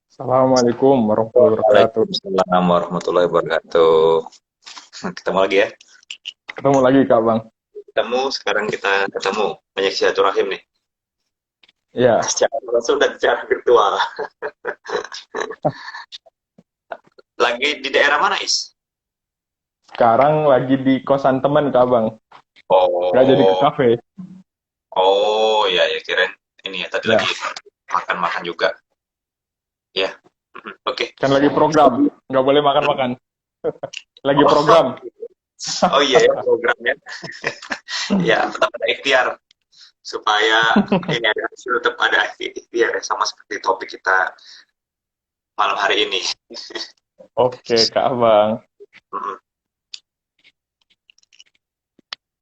Assalamualaikum warahmatullahi wabarakatuh. Waalaikumsalam warahmatullahi wabarakatuh. Ketemu lagi ya. Ketemu lagi Kak Bang. Ketemu, sekarang kita ketemu. Banyak silaturahim nih. Ya, Secara langsung dan secara virtual. Lagi di daerah mana, Is? sekarang lagi di kosan teman Kak Bang. Nggak jadi ke Oh, kafe. oh ya ya kirain ini ya tadi lagi Ya, makan-makan juga. Ya, oke. kan lagi program. Nggak boleh makan-makan. Lagi Oh, program. oh iya ya programnya. Ya, tetap ada ikhtiar supaya ini ada hasil tetap ada ikhtiar ya sama seperti topik kita malam hari ini. Oke Kak Bang. Mm.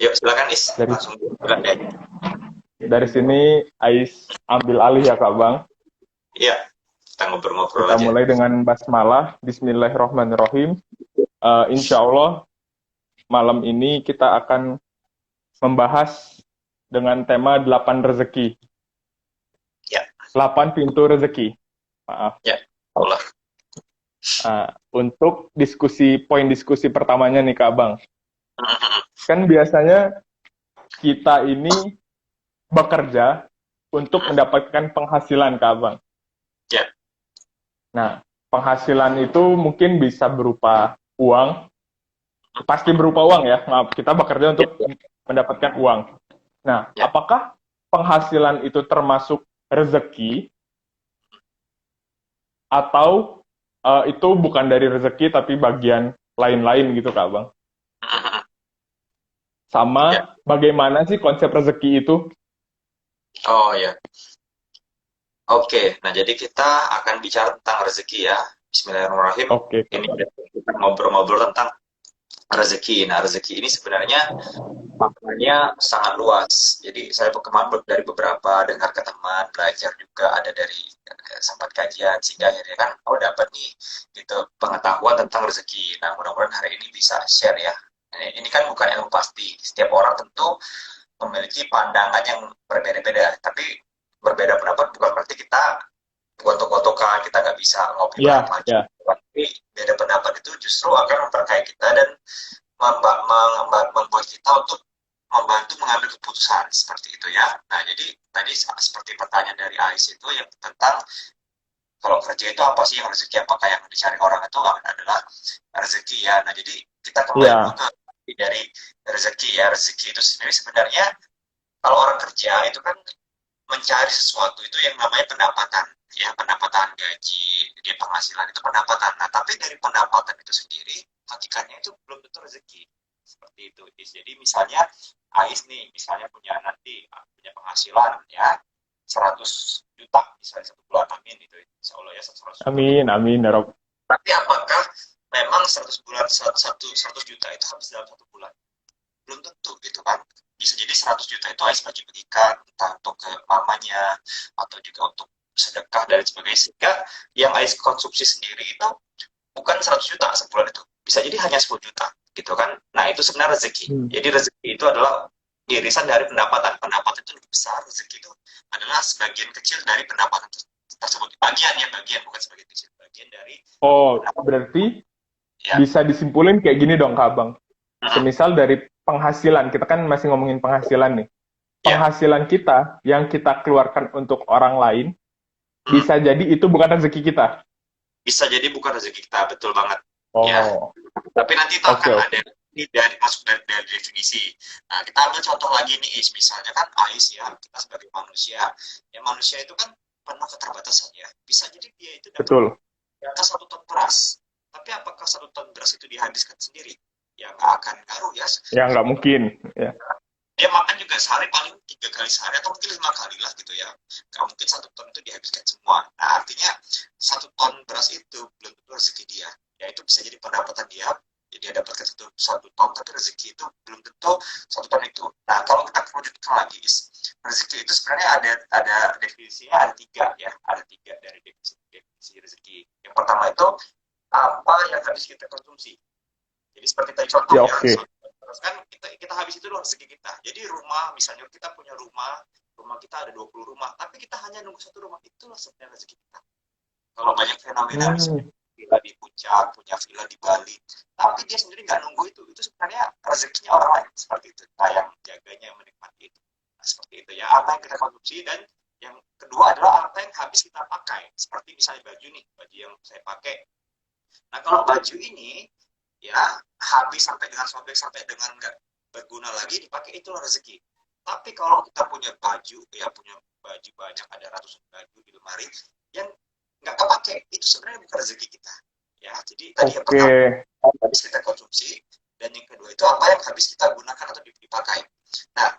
Yuk silakan Is, Dari langsung bulan deh. dari sini Ais ambil alih ya Kak Bang. Iya, kita ngobrol-ngobrol Kita aja. mulai dengan basmalah. Bismillahirrahmanirrahim. Insya Allah malam ini kita akan membahas dengan tema 8 rezeki. Ya, 8 pintu rezeki. Maaf. ya, Allah. Untuk poin diskusi pertamanya nih Kak Bang, kan biasanya kita ini bekerja untuk mendapatkan penghasilan Kak Bang. Ya, Nah, penghasilan itu mungkin bisa berupa uang, pasti berupa uang ya, maaf, kita bekerja ya, untuk mendapatkan uang. Nah, ya. apakah penghasilan itu termasuk rezeki atau itu bukan dari rezeki tapi bagian lain-lain gitu Kak Bang? Ya. Sama bagaimana sih konsep rezeki itu? Oh ya. Oke, nah jadi kita akan bicara tentang rezeki ya. Bismillahirrahmanirrahim. Oke, Kak Ini Bang. kita ngobrol-ngobrol tentang rezeki. Nah, rezeki ini sebenarnya maknanya sangat luas. Jadi saya kemarin dari beberapa dengar ke teman, belajar juga ada dari sempat kajian sehingga akhirnya kan oh dapat nih gitu pengetahuan tentang rezeki. Nah, mudah-mudahan hari ini bisa share ya. Ini kan bukan ilmu pasti. Setiap orang tentu memiliki pandangan yang berbeda-beda. Tapi berbeda pendapat bukan berarti kita gontok-gontokan, kita nggak bisa ngopi bareng Ya, maju. ya, Tapi beda pendapat itu justru akan memperkaya kita dan membuat kita untuk membantu mengambil keputusan seperti itu ya. Nah, jadi tadi seperti pertanyaan dari Ais itu yang tentang kalau kerja itu apa sih yang rezeki, apakah yang dicari orang itu adalah rezeki ya. Nah, jadi kita kembali dulu ya, ke dari rezeki ya. Rezeki itu sendiri sebenarnya kalau orang kerja itu kan mencari sesuatu itu yang namanya pendapatan ya, pendapatan gaji, dia penghasilan itu pendapatan. Nah, tapi dari pendapatan itu sendiri hakikatnya itu belum tentu rezeki seperti itu. Jadi misalnya Ais nih misalnya punya nanti punya penghasilan ya 100 juta misalnya satu bulan, amin itu insya Allah ya 100 juta per amin, bulan. amin, ya Rob. Tapi apakah memang 100 juta itu habis dalam satu bulan? Belum tentu gitu kan. Bisa jadi 100 juta itu Ais bagi-bagikan entah untuk ke mamanya atau juga untuk sedekah dan sebagainya, sehingga yang Ais konsumsi sendiri itu bukan 100 juta sebulan itu, bisa jadi hanya 10 juta gitu kan. Nah, itu sebenarnya rezeki. Hmm. Jadi rezeki itu adalah irisan dari pendapatan. Pendapatan itu lebih besar, rezeki itu adalah sebagian kecil dari pendapatan tersebut. Bagian ya, bagian bukan sebagian kecil, bagian dari Oh, pendapatan. berarti Ya. bisa disimpulin kayak gini dong, Kak Bang. Hmm. Semisal dari penghasilan, kita kan masih ngomongin penghasilan nih. Ya. Penghasilan kita yang kita keluarkan untuk orang lain, Hmm. bisa jadi itu bukan rezeki kita. Bisa jadi bukan rezeki kita, betul banget ya. Oh, Tapi nanti itu oke, akan oke. ada ini dari masuk dari definisi. Nah, kita ambil contoh lagi nih, Is. Misalnya kan Ais ya, kita sebagai manusia, ya manusia itu kan penuh keterbatasan ya. Bisa jadi dia itu dapat Betul. di atas 1 ton beras. Tapi apakah 1 ton beras itu dihabiskan sendiri? Ya nggak akan ngaruh ya. Ya, nggak mungkin. Ya. Dia makan juga sehari paling 3 kali sehari atau mungkin 5 kali lah gitu ya. Nggak mungkin 1 ton itu dihabiskan semua. Nah, artinya 1 ton beras itu belum tentu rezeki dia. Ya itu bisa jadi pendapatan dia Jadi dia dapatkan satu ton, tapi rezeki itu belum tentu satu ton itu. Nah, kalau kita wujudkan lagi, rezeki itu sebenarnya ada definisinya, ada tiga ya, ada tiga dari definisi rezeki. Yang pertama itu apa yang habis kita konsumsi. Jadi seperti tadi contoh Ya, ya, oke. terus kan kita habis itu loh rezeki kita. Jadi rumah, misalnya kita punya rumah kita ada 20 rumah, tapi kita hanya nunggu satu rumah, itulah sebenarnya rezeki kita. Kalau banyak fenomena misalnya Hmm, villa di puncak, punya villa di Bali, tapi dia sendiri nggak nunggu itu sebenarnya rezekinya orang lain seperti itu. Nah, yang jaganya yang menikmati itu. Nah, seperti itu ya, apa yang kita konsumsi, dan yang kedua adalah apa yang habis kita pakai. Seperti misalnya baju nih, baju yang saya pakai. Nah, kalau baju ini ya habis sampai dengan nggak berguna lagi dipakai, itulah rezeki. Tapi kalau kita punya baju ya, punya baju banyak, ada ratusan baju di lemari yang nggak kepake, itu sebenarnya bukan rezeki kita ya. Jadi tadi yang oke. pertama habis kita konsumsi, dan yang kedua itu apa yang habis kita gunakan atau dipakai. Nah,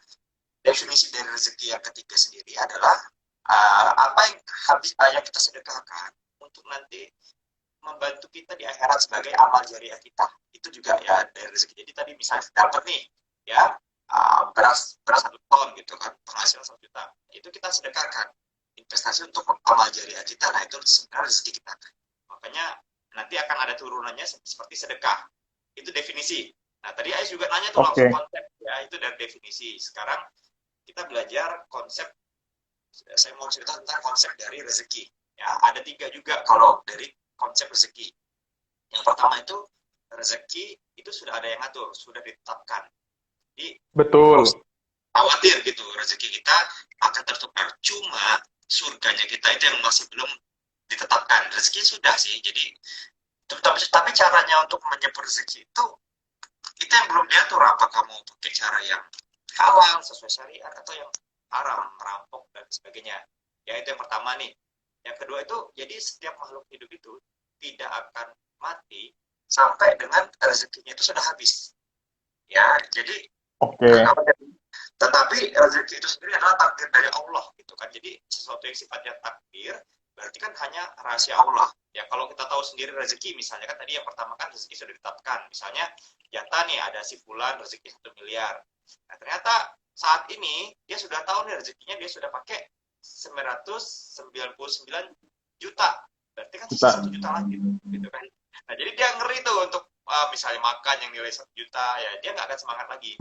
definisi dari rezeki yang ketiga sendiri adalah apa yang habis yang kita sedekahkan untuk nanti membantu kita di akhirat sebagai amal jariah kita. Itu juga ya dari rezeki. Jadi tadi misalnya dapat nih ya beras 1 ton gitu kan, penghasilan 1 juta, itu kita sedekahkan, investasi untuk amal jariah kita. Nah, itu sebenarnya rezeki kita. Makanya nanti akan ada turunannya seperti sedekah. Itu definisi. Nah, tadi Ais juga nanya tuh langsung Oke. konsep ya, itu dari definisi. Sekarang kita belajar konsep. Saya mau cerita tentang konsep dari rezeki. Ya, ada 3 juga kalau dari konsep rezeki. Yang pertama itu rezeki itu sudah ada yang ngatur, sudah ditetapkan. Jadi nggak Betul. usah khawatir gitu, rezeki kita akan tertukar. Cuma surganya kita itu yang masih belum ditetapkan. Rezeki sudah sih, jadi tapi caranya untuk menyebut rezeki itu yang belum diatur. Apa kamu pakai cara yang halal sesuai syariat atau yang haram, merampok dan sebagainya. Ya, itu yang pertama nih. Yang kedua itu, jadi setiap makhluk hidup itu tidak akan mati sampai dengan rezekinya itu sudah habis. Ya, jadi Oke. tetapi rezeki itu sendiri adalah takdir dari Allah gitu kan. Jadi sesuatu yang sifatnya takdir berarti kan hanya rahasia Allah. Ya, kalau kita tahu sendiri rezeki, misalnya kan tadi yang pertama kan rezeki sudah ditetapkan. Misalnya jatah nih ada si fulan rezeki 1 miliar. Nah, ternyata saat ini dia sudah tahu nih rezekinya dia sudah pakai 999 juta. Berarti kan sisa Kita. 1 juta lagi gitu kan. Nah, jadi dia ngeri tuh untuk misalnya makan yang nilai 1 juta, ya dia nggak akan semangat lagi.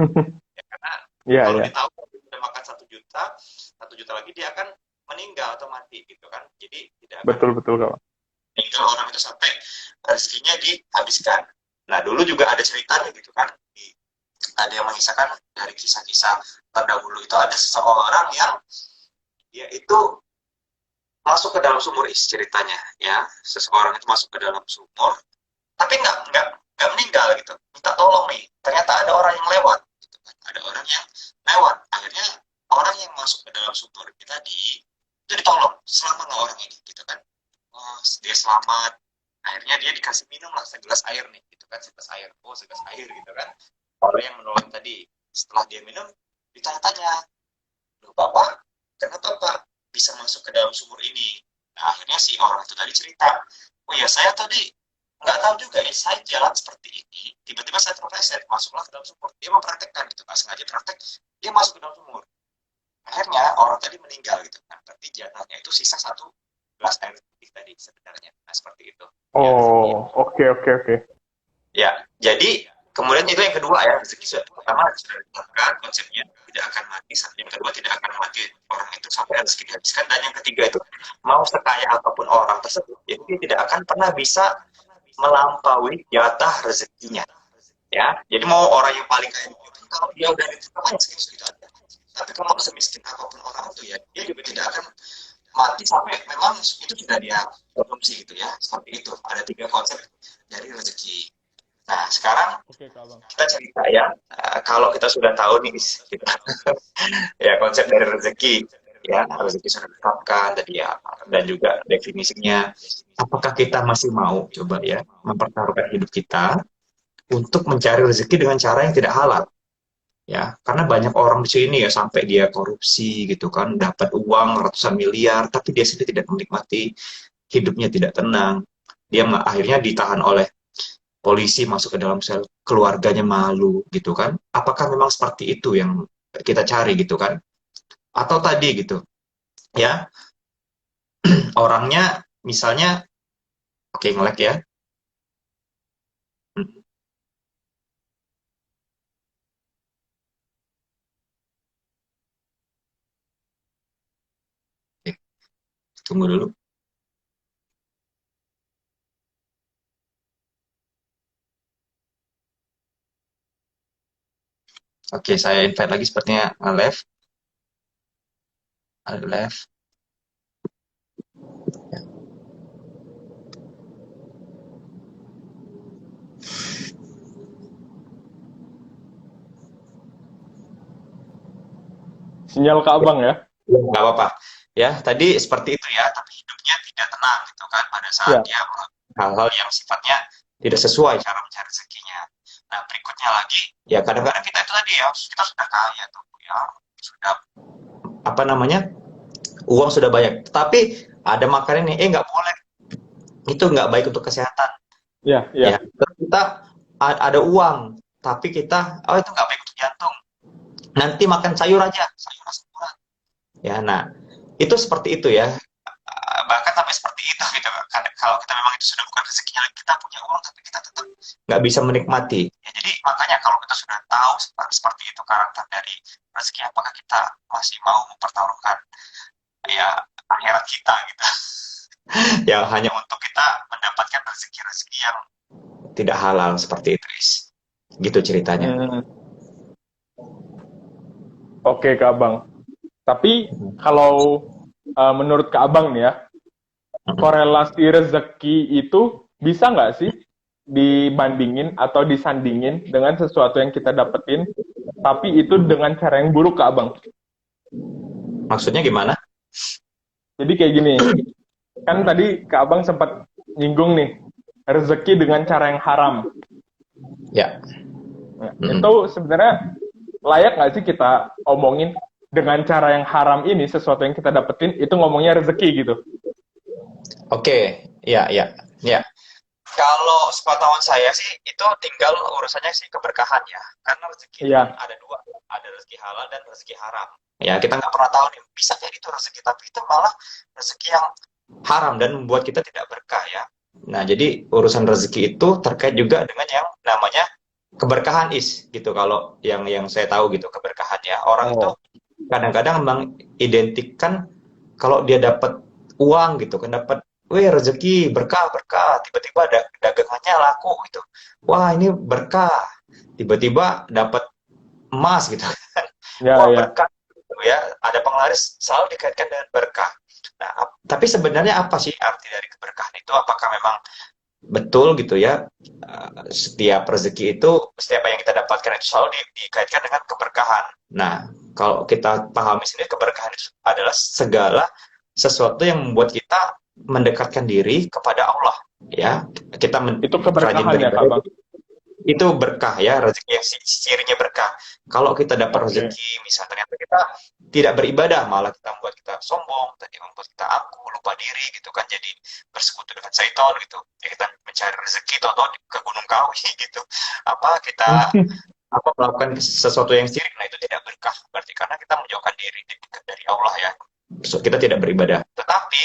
Ya, karena Iya, kalau iya. dia tahu sudah makan 1 juta, 1 juta lagi dia akan meninggal atau mati gitu kan. Jadi tidak akan Betul, betul, kawan. meninggal orang itu sampai rezekinya dihabiskan. Nah, dulu juga ada ceritanya gitu kan. Ada yang mengisahkan dari kisah-kisah terdahulu, itu ada seseorang yang dia itu masuk ke dalam sumur, ceritanya ya. Seseorang itu masuk ke dalam sumur tapi nggak meninggal gitu, minta tolong nih, ternyata ada orang yang lewat gitu kan. Ada orang yang lewat, akhirnya orang yang masuk ke dalam sumur ini tadi itu ditolong, selamat lah orang ini gitu kan. Oh, dia selamat, akhirnya dia dikasih minum lah segelas air nih gitu kan, segelas air, oh segelas air gitu kan. Orang yang menolong tadi setelah dia minum ditanya-tanya, loh bapak, kenapa pak bisa masuk ke dalam sumur ini? Nah, akhirnya si orang itu tadi cerita, oh ya saya tadi nggak tahu juga ya, saya jalan seperti ini, tiba-tiba saya terpleset, masuklah ke dalam sumur. Dia mempraktekkan gitu, nggak sengaja praktek, dia masuk ke dalam sumur. Akhirnya orang tadi meninggal gitu kan, berarti jatahnya itu sisa 1 gelas air putih tadi sebenarnya. Nah, seperti itu. Ya, rezekinya. Oh, oke, oke, oke. Ya, jadi kemudian itu yang kedua ya, rezeki pertama sudah ditetapkan konsepnya, tidak akan mati. Yang kedua, tidak akan mati orang itu sampai rezeki dihabiskan. Dan yang ketiga itu, mau sekaya apapun orang tersebut, jadi dia tidak akan pernah bisa melampaui jatah rezekinya. Ya, jadi mau orang yang paling kaya, kalau dia udah ditetapkan segitu aja. Tapi kalau semiskin apapun orang itu ya, dia juga tidak akan mati sampai memang itu sudah dia konsumsi gitu ya. Seperti itu. Ada 3 konsep dari rezeki. Nah, sekarang Oke, Kak Bang. kita cerita ya, kalau kita sudah tahu nih, kita, ya konsep dari rezeki, ya rezeki sudah ditetapkan tadi ya, dan juga definisinya. Apakah kita masih mau coba ya mempertaruhkan hidup kita untuk mencari rezeki dengan cara yang tidak halal? Ya, karena banyak orang di sini ya sampai dia korupsi gitu kan, dapat uang ratusan miliar, tapi dia sendiri tidak menikmati hidupnya, tidak tenang. Dia akhirnya ditahan oleh polisi masuk ke dalam sel, keluarganya malu gitu kan. Apakah memang seperti itu yang kita cari gitu kan? Atau tadi gitu ya, orangnya misalnya oke ngelek ya. Hmm, oke, tunggu dulu. Oke, saya invite lagi sepertinya live. Live. Sinyal ke abang ya. Nggak apa-apa. Ya, tadi seperti itu ya, tapi hidupnya tidak tenang gitu kan pada saat Ya. dia melakukan hal-hal yang sifatnya tidak sesuai cara mencari rezekinya. Nah, berikutnya lagi, ya kadang-kadang kita itu tadi ya, kita sudah kaya tuh, ya, sudah apa namanya, uang sudah banyak, tapi ada makanan nih, nggak boleh, itu nggak baik untuk kesehatan. Ya, Ya, ya. terus kita ada uang, tapi kita, oh itu nggak baik untuk jantung. Nanti makan sayur aja, sayur asam urat. Ya, nah itu seperti itu ya. Bahkan sampai seperti itu gitu. Kalau kita memang itu sudah bukan rezekinya, kita punya uang tapi kita tetap nggak bisa menikmati. Ya, jadi makanya kalau kita sudah tahu seperti itu karakter dari rezeki, apakah kita masih mau mempertaruhkan ya akhirat kita gitu? Ya hanya untuk kita mendapatkan rezeki-rezeki yang tidak halal seperti itu, Is. Gitu ceritanya. Hmm, oke Kak Abang. Tapi kalau menurut Kak Abang nih ya, korelasi rezeki itu bisa nggak sih dibandingin atau disandingin dengan sesuatu yang kita dapetin, tapi itu dengan cara yang buruk Kak Abang? Maksudnya gimana? Jadi kayak gini, kan tadi Kak Abang sempat nyinggung nih, rezeki dengan cara yang haram. Ya. Nah, itu sebenarnya layak nggak sih kita omongin dengan cara yang haram ini, sesuatu yang kita dapetin, itu ngomongnya rezeki gitu? Oke, ya, ya, ya. Kalau sepengetahuan saya sih itu tinggal urusannya sih keberkahan ya. Karena rezeki itu kan Iya, ada dua, ada rezeki halal dan rezeki haram. Ya kita nggak pernah tahu nih, bisa jadi itu rezeki tapi itu malah rezeki yang haram dan membuat kita tidak berkah ya. Nah jadi urusan rezeki itu terkait juga dengan yang namanya keberkahan is gitu. Kalau yang saya tahu gitu keberkahan ya. Orang itu oh, kadang-kadang mengidentikan kalau dia dapat uang gitu kan, dapat wih rezeki berkah berkah, tiba-tiba ada dagangannya laku gitu, wah ini berkah, tiba-tiba dapat emas gitu kan, ya, wah ya. berkah gitu ya, ada penglaris selalu dikaitkan dengan berkah. Nah tapi sebenarnya apa sih arti dari keberkahan itu, apakah memang betul gitu ya, setiap rezeki itu, setiap yang kita dapatkan itu selalu dikaitkan dengan keberkahan. Nah, kalau kita pahami sendiri, keberkahan itu adalah segala sesuatu yang membuat kita mendekatkan diri kepada Allah. Ya, kita Itu rajin keberkahan ya Kak beribadah Bang? itu berkah ya, rezeki yang cirinya berkah. Kalau kita dapat Oke. rezeki, misalnya ternyata kita tidak beribadah, malah kita membuat kita sombong, tadi membuat kita aku lupa diri gitu kan, jadi bersekutu dengan syaitan gitu. Ya, kita mencari rezeki atau ke Gunung Kawi gitu. Apa kita apa melakukan sesuatu yang syirik, nah itu tidak berkah. Berarti karena kita menjauhkan diri dari Allah ya. So, kita tidak beribadah. Tetapi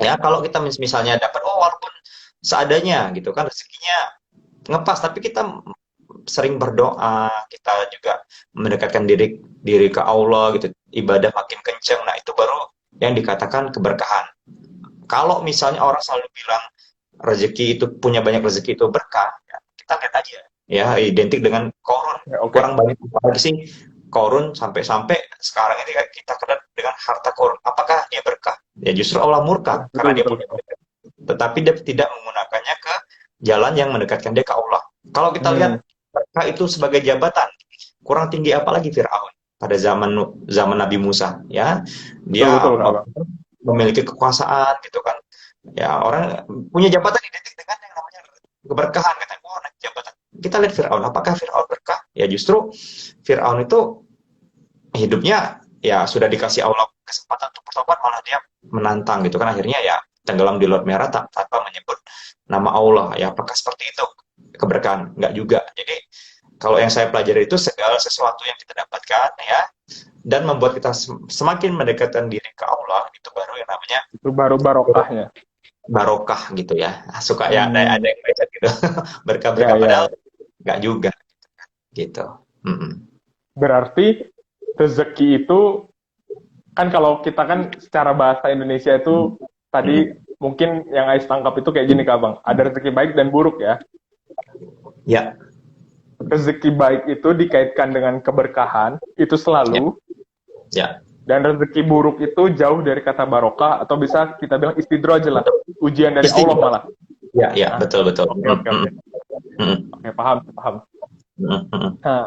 ya kalau kita misalnya dapat, oh walaupun seadanya gitu kan rezekinya ngepas, tapi kita sering berdoa, kita juga mendekatkan diri diri ke Allah gitu, ibadah makin kenceng, nah itu baru yang dikatakan keberkahan. Kalau misalnya orang selalu bilang rezeki itu, punya banyak rezeki itu berkah, ya, kita lihat aja ya, identik dengan korun. Ya, Orang oke. banyak apalagi sih korun, sampai-sampai sekarang ini kita kenal dengan harta korun, apakah dia berkah? Ya justru Allah murka Betul, karena dia betul, punya, betul. tetapi dia tidak menggunakannya ke jalan yang mendekatkan dia ke Allah. Kalau kita lihat Hmm, berkah itu sebagai jabatan, kurang tinggi apalagi Firaun pada zaman zaman Nabi Musa ya, betul, dia betul Kak Bang. memiliki kekuasaan gitu kan, ya orang punya jabatan identik dengan yang namanya keberkahan, katanya oh naik jabatan. Kita lihat Firaun, apakah Firaun berkah? Ya justru Firaun itu hidupnya ya sudah dikasih Allah kesempatan untuk bertobat, malah dia menantang gitu kan, akhirnya ya tenggelam di Laut Merah tanpa menyebut nama Allah. Ya apakah seperti itu? keberkahan, nggak juga. Jadi kalau yang saya pelajari itu segala sesuatu yang kita dapatkan ya, dan membuat kita semakin mendekatkan diri ke Allah, itu baru yang namanya Itu baru barokahnya. barokah gitu ya. Suka ya ada Hmm. yang baca gitu. Ya, Berkah-berkah padahal ya. nggak juga gitu. Mm-mm. Berarti rezeki itu kan kalau kita kan secara bahasa Indonesia itu tadi Mm-mm. mungkin yang Ais tangkap itu kayak gini Kak Bang. Ada rezeki baik dan buruk ya. Ya, Rezeki baik itu dikaitkan dengan keberkahan, itu ya, selalu. ya, Dan rezeki buruk itu jauh dari kata barokah atau bisa kita bilang istidraj lah. betul. Ujian dari Allah Istighfar. malah. Ya, ya, Nah, betul, betul. oke, oke, oke. Mm-mm. Oke, paham, paham. Mm-mm. Nah,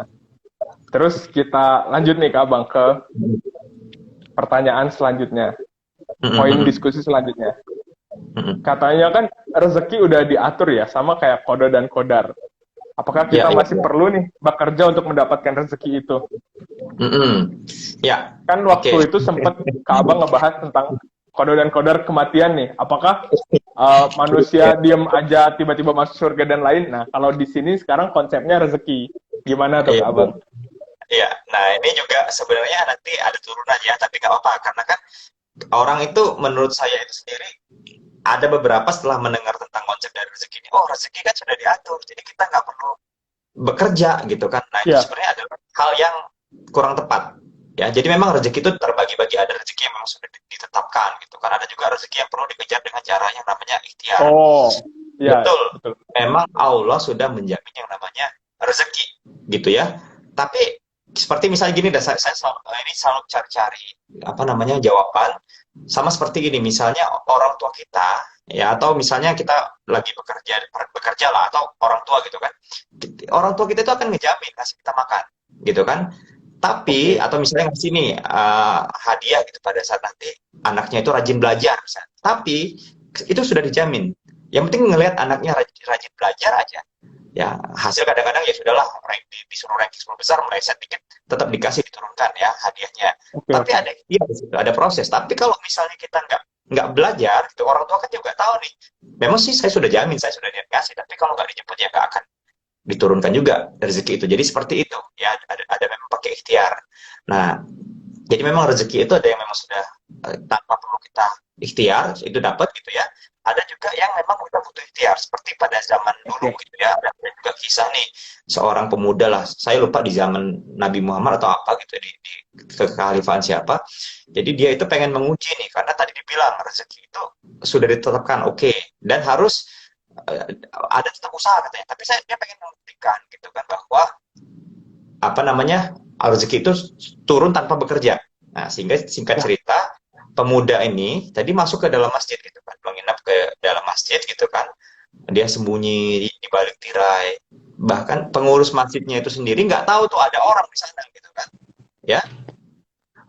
terus kita lanjut nih Kak Bang ke pertanyaan selanjutnya. Poin Mm-mm. diskusi selanjutnya. Mm-mm. Katanya kan rezeki udah diatur ya, sama kayak kode dan kodar. Apakah Ya, kita ya, masih ya. perlu nih bekerja untuk mendapatkan rezeki itu? Mm-mm. Ya, Kan oke. waktu itu sempat Kak Abang ngebahas tentang kode dan kodar kematian nih. Apakah manusia diem aja tiba-tiba masuk surga dan lain? Nah, kalau di sini sekarang konsepnya rezeki. Gimana tuh Iya, Kak Abang? iya. Nah, ini juga sebenarnya nanti ada turunan ya, tapi nggak apa-apa karena kan orang itu menurut saya itu sendiri ada beberapa setelah mendengar tentang konsep dari rezeki ini, oh rezeki kan sudah diatur, jadi kita nggak perlu bekerja gitu kan. Nah itu Ya, sebenarnya adalah hal yang kurang tepat. Ya, jadi memang rezeki itu terbagi-bagi, ada rezeki yang memang sudah ditetapkan gitu kan, ada juga rezeki yang perlu dikejar dengan cara yang namanya ikhtiar. oh, ya, Betul, betul. memang Allah sudah menjamin yang namanya rezeki gitu ya. Tapi seperti misalnya gini, saya selalu, ini selalu cari-cari apa namanya jawaban sama seperti ini. Misalnya orang tua kita ya, atau misalnya kita lagi bekerja lah, atau orang tua gitu kan. Orang tua kita itu akan ngejamin kasih kita makan gitu kan. Tapi Oke, atau misalnya ngasih nih hadiah gitu pada saat nanti anaknya itu rajin belajar misalnya. Tapi itu sudah dijamin. Yang penting ngelihat anaknya rajin belajar aja. Ya, hasil kadang-kadang ya sudahlah, disuruh ranking 10 besar, meleset dikit, tetap dikasih diturunkan ya hadiahnya. oke, Tapi oke. ada ikhtiar di situ, ada proses. Tapi kalau misalnya kita nggak belajar, gitu, orang tua kan juga tahu nih. Memang sih saya sudah jamin, saya sudah niat kasih, tapi kalau nggak dijemput ya nggak akan diturunkan juga rezeki itu. Jadi seperti itu ya, ada memang pakai ikhtiar. Nah, jadi memang rezeki itu ada yang memang sudah tanpa perlu kita ikhtiar itu dapat gitu ya. Ada juga yang memang kita butuh ikhtiar seperti pada zaman dulu Oke. gitu ya. Ada juga kisah nih seorang pemuda lah. Saya lupa di zaman Nabi Muhammad atau apa gitu di kekhalifahan siapa. Jadi dia itu pengen menguji nih karena tadi dibilang rezeki itu sudah ditetapkan oke, dan harus ada tetap usaha katanya. Tapi dia pengen membuktikan gitu kan bahwa apa namanya rezeki itu turun tanpa bekerja. Nah, sehingga singkat Ya, cerita, pemuda ini tadi masuk ke dalam masjid gitu kan, menginap ke dalam masjid gitu kan. Dia sembunyi di balik tirai. Bahkan pengurus masjidnya itu sendiri nggak tahu tuh ada orang di sana gitu kan. Ya,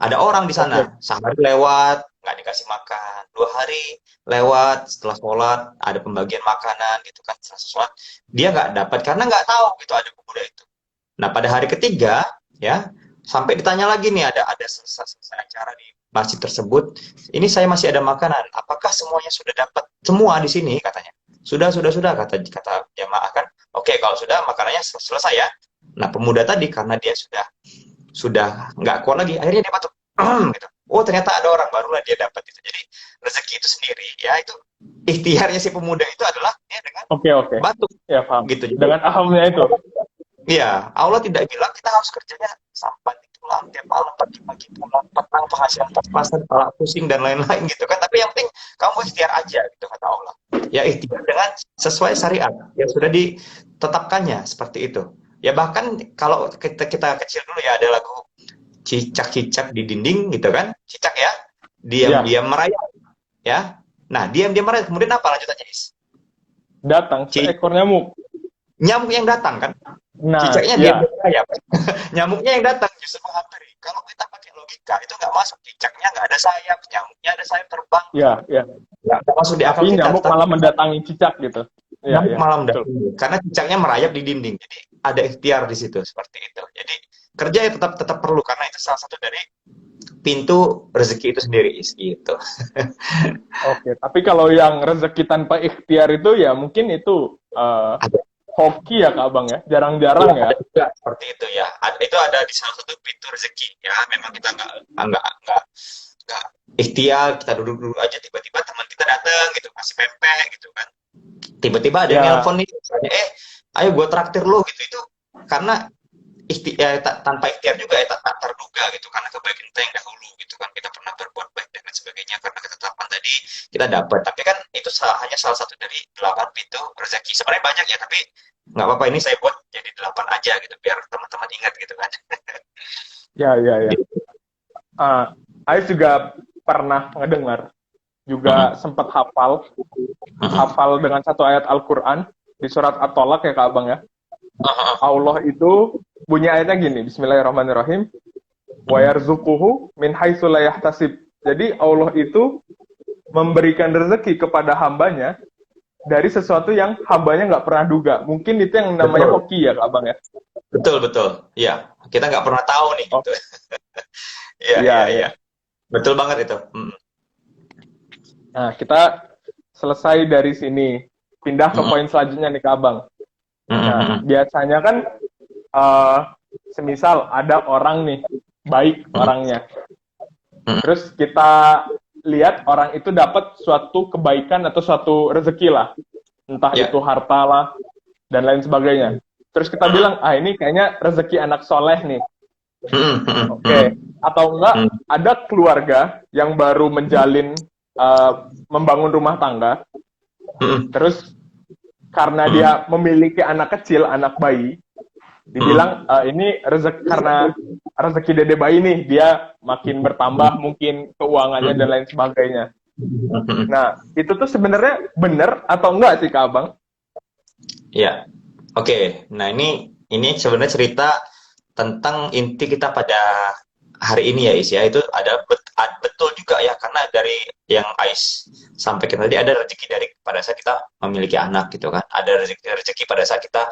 ada orang di oke. sana. Sehari lewat nggak dikasih makan, 2 hari lewat setelah sholat ada pembagian makanan gitu kan, setelah sholat dia nggak dapat karena nggak tahu gitu ada pemuda itu. Nah, pada hari ketiga, ya, sampai ditanya lagi nih, ada selesai acara di masjid tersebut, ini saya masih ada makanan, apakah semuanya sudah dapat semua di sini, katanya. Sudah, kata jamaah kan. Oke, kalau sudah makanannya selesai ya. Nah, pemuda tadi karena dia sudah nggak kuat lagi, akhirnya dia batuk. Gitu. Oh, ternyata ada orang, barulah dia dapat itu. Jadi rezeki itu sendiri, ya itu ikhtiarnya si pemuda itu adalah dia dengan Oke, oke. batuk Ya, paham. gitu. Jadi Dengan ahamnya itu. iya, Allah tidak bilang kita harus kerjanya sampai pulang tiap malam, pagi-pagi pulang, petang penghasilan pas-pasan, kepala pusing dan lain-lain gitu kan. Tapi yang penting kamu ikhtiar aja gitu kata Allah. Ya ikhtiar dengan sesuai syariat yang sudah ditetapkannya seperti itu. Ya bahkan kalau kita kecil dulu ya ada lagu cicak-cicak di dinding gitu kan, cicak ya, Ya, diam-diam merayap ya. Nah diam-diam merayap, kemudian apa lanjutannya Is? datang seekor nyamuk. Nyamuk yang datang kan, Nah, cicaknya ya, diam-diam merayap. Nyamuknya yang datang justru menghampiri. Kalau kita pakai logika itu nggak masuk. Cicaknya nggak ada sayap, nyamuknya ada sayap terbang, ya, ya. nggak masuk di akal Tapi kita. nyamuk Tetapi malah mendatangi cicak gitu. Ya, nyamuk ya, malam betul. datang karena cicaknya merayap di dinding. Jadi ada ikhtiar di situ seperti itu. Jadi kerja ya tetap perlu karena itu salah satu dari pintu rezeki itu sendiri gitu. Oke, tapi kalau yang rezeki tanpa ikhtiar itu ya mungkin itu Ada. hoki ya Kak Abang ya, jarang-jarang Iya, ya. ada juga seperti itu ya. Itu ada di salah satu pintu rezeki ya. Memang kita nggak ikhtiar, kita duduk-duduk aja tiba-tiba teman kita datang gitu, masih pempek gitu kan. Tiba-tiba ada yang Ya, nelpon nih, misalnya, ayo gue traktir lo gitu. Itu karena tanpa ikhtiar juga ya, tak terduga gitu, karena kebaikan kita yang dahulu gitu kan, kita pernah berbuat baik dan lain sebagainya, karena ketetapan tadi kita dapat. Tapi kan itu hanya salah satu dari 8 pintu rezeki. Sebenarnya banyak ya, tapi nggak apa-apa, ini saya buat jadi 8 aja gitu biar teman-teman ingat gitu kan. ya, ya, ya. Ais juga pernah ngedengar, juga Mm-mm. sempat hafal, Mm-mm. dengan satu ayat Al-Quran di surat At-Tolak ya Kak Abang ya. Ah, Allah itu bunyi ayatnya gini, Bismillahirrahmanirrahim, wa yarzuquhu min haitsu la yahtasib. Jadi Allah itu memberikan rezeki kepada hambanya dari sesuatu yang hambanya nggak pernah duga. Mungkin itu yang namanya betul, hoki ya Kak Abang ya. betul, betul. Ya, kita nggak pernah tahu nih Oh gitu. Iya, iya, iya, iya. iya. Betul banget itu. Mm. Nah, kita selesai dari sini, pindah ke Mm-mm. poin selanjutnya nih Kak Abang. Mm-mm. Nah, Mm-mm. biasanya kan eh, semisal ada orang nih, baik Mm-mm. orangnya. Mm-mm. Terus kita lihat orang itu dapat suatu kebaikan atau suatu rezeki lah. Entah itu Ya. harta lah, dan lain sebagainya. Terus kita Mm-mm. bilang, ini kayaknya rezeki anak soleh nih. Mm-mm. Mm-mm. Mm-mm. Oke. Atau enggak, Mm. ada keluarga yang baru menjalin, membangun rumah tangga. Mm-mm. Terus karena Mm-mm. dia memiliki anak kecil, anak bayi, dibilang ini rezeki, karena rezeki dede bayi nih, dia makin bertambah mungkin keuangannya dan lain sebagainya. Mm-mm. Nah, itu tuh sebenarnya benar atau enggak sih Kak Abang? Ya. Oke. Nah, ini sebenarnya cerita tentang inti kita pada hari ini ya, Is ya. Itu ada betul juga ya, karena dari yang Ais sampaikan tadi, ada rezeki dari pada saat kita memiliki anak gitu kan. Ada rezeki pada saat kita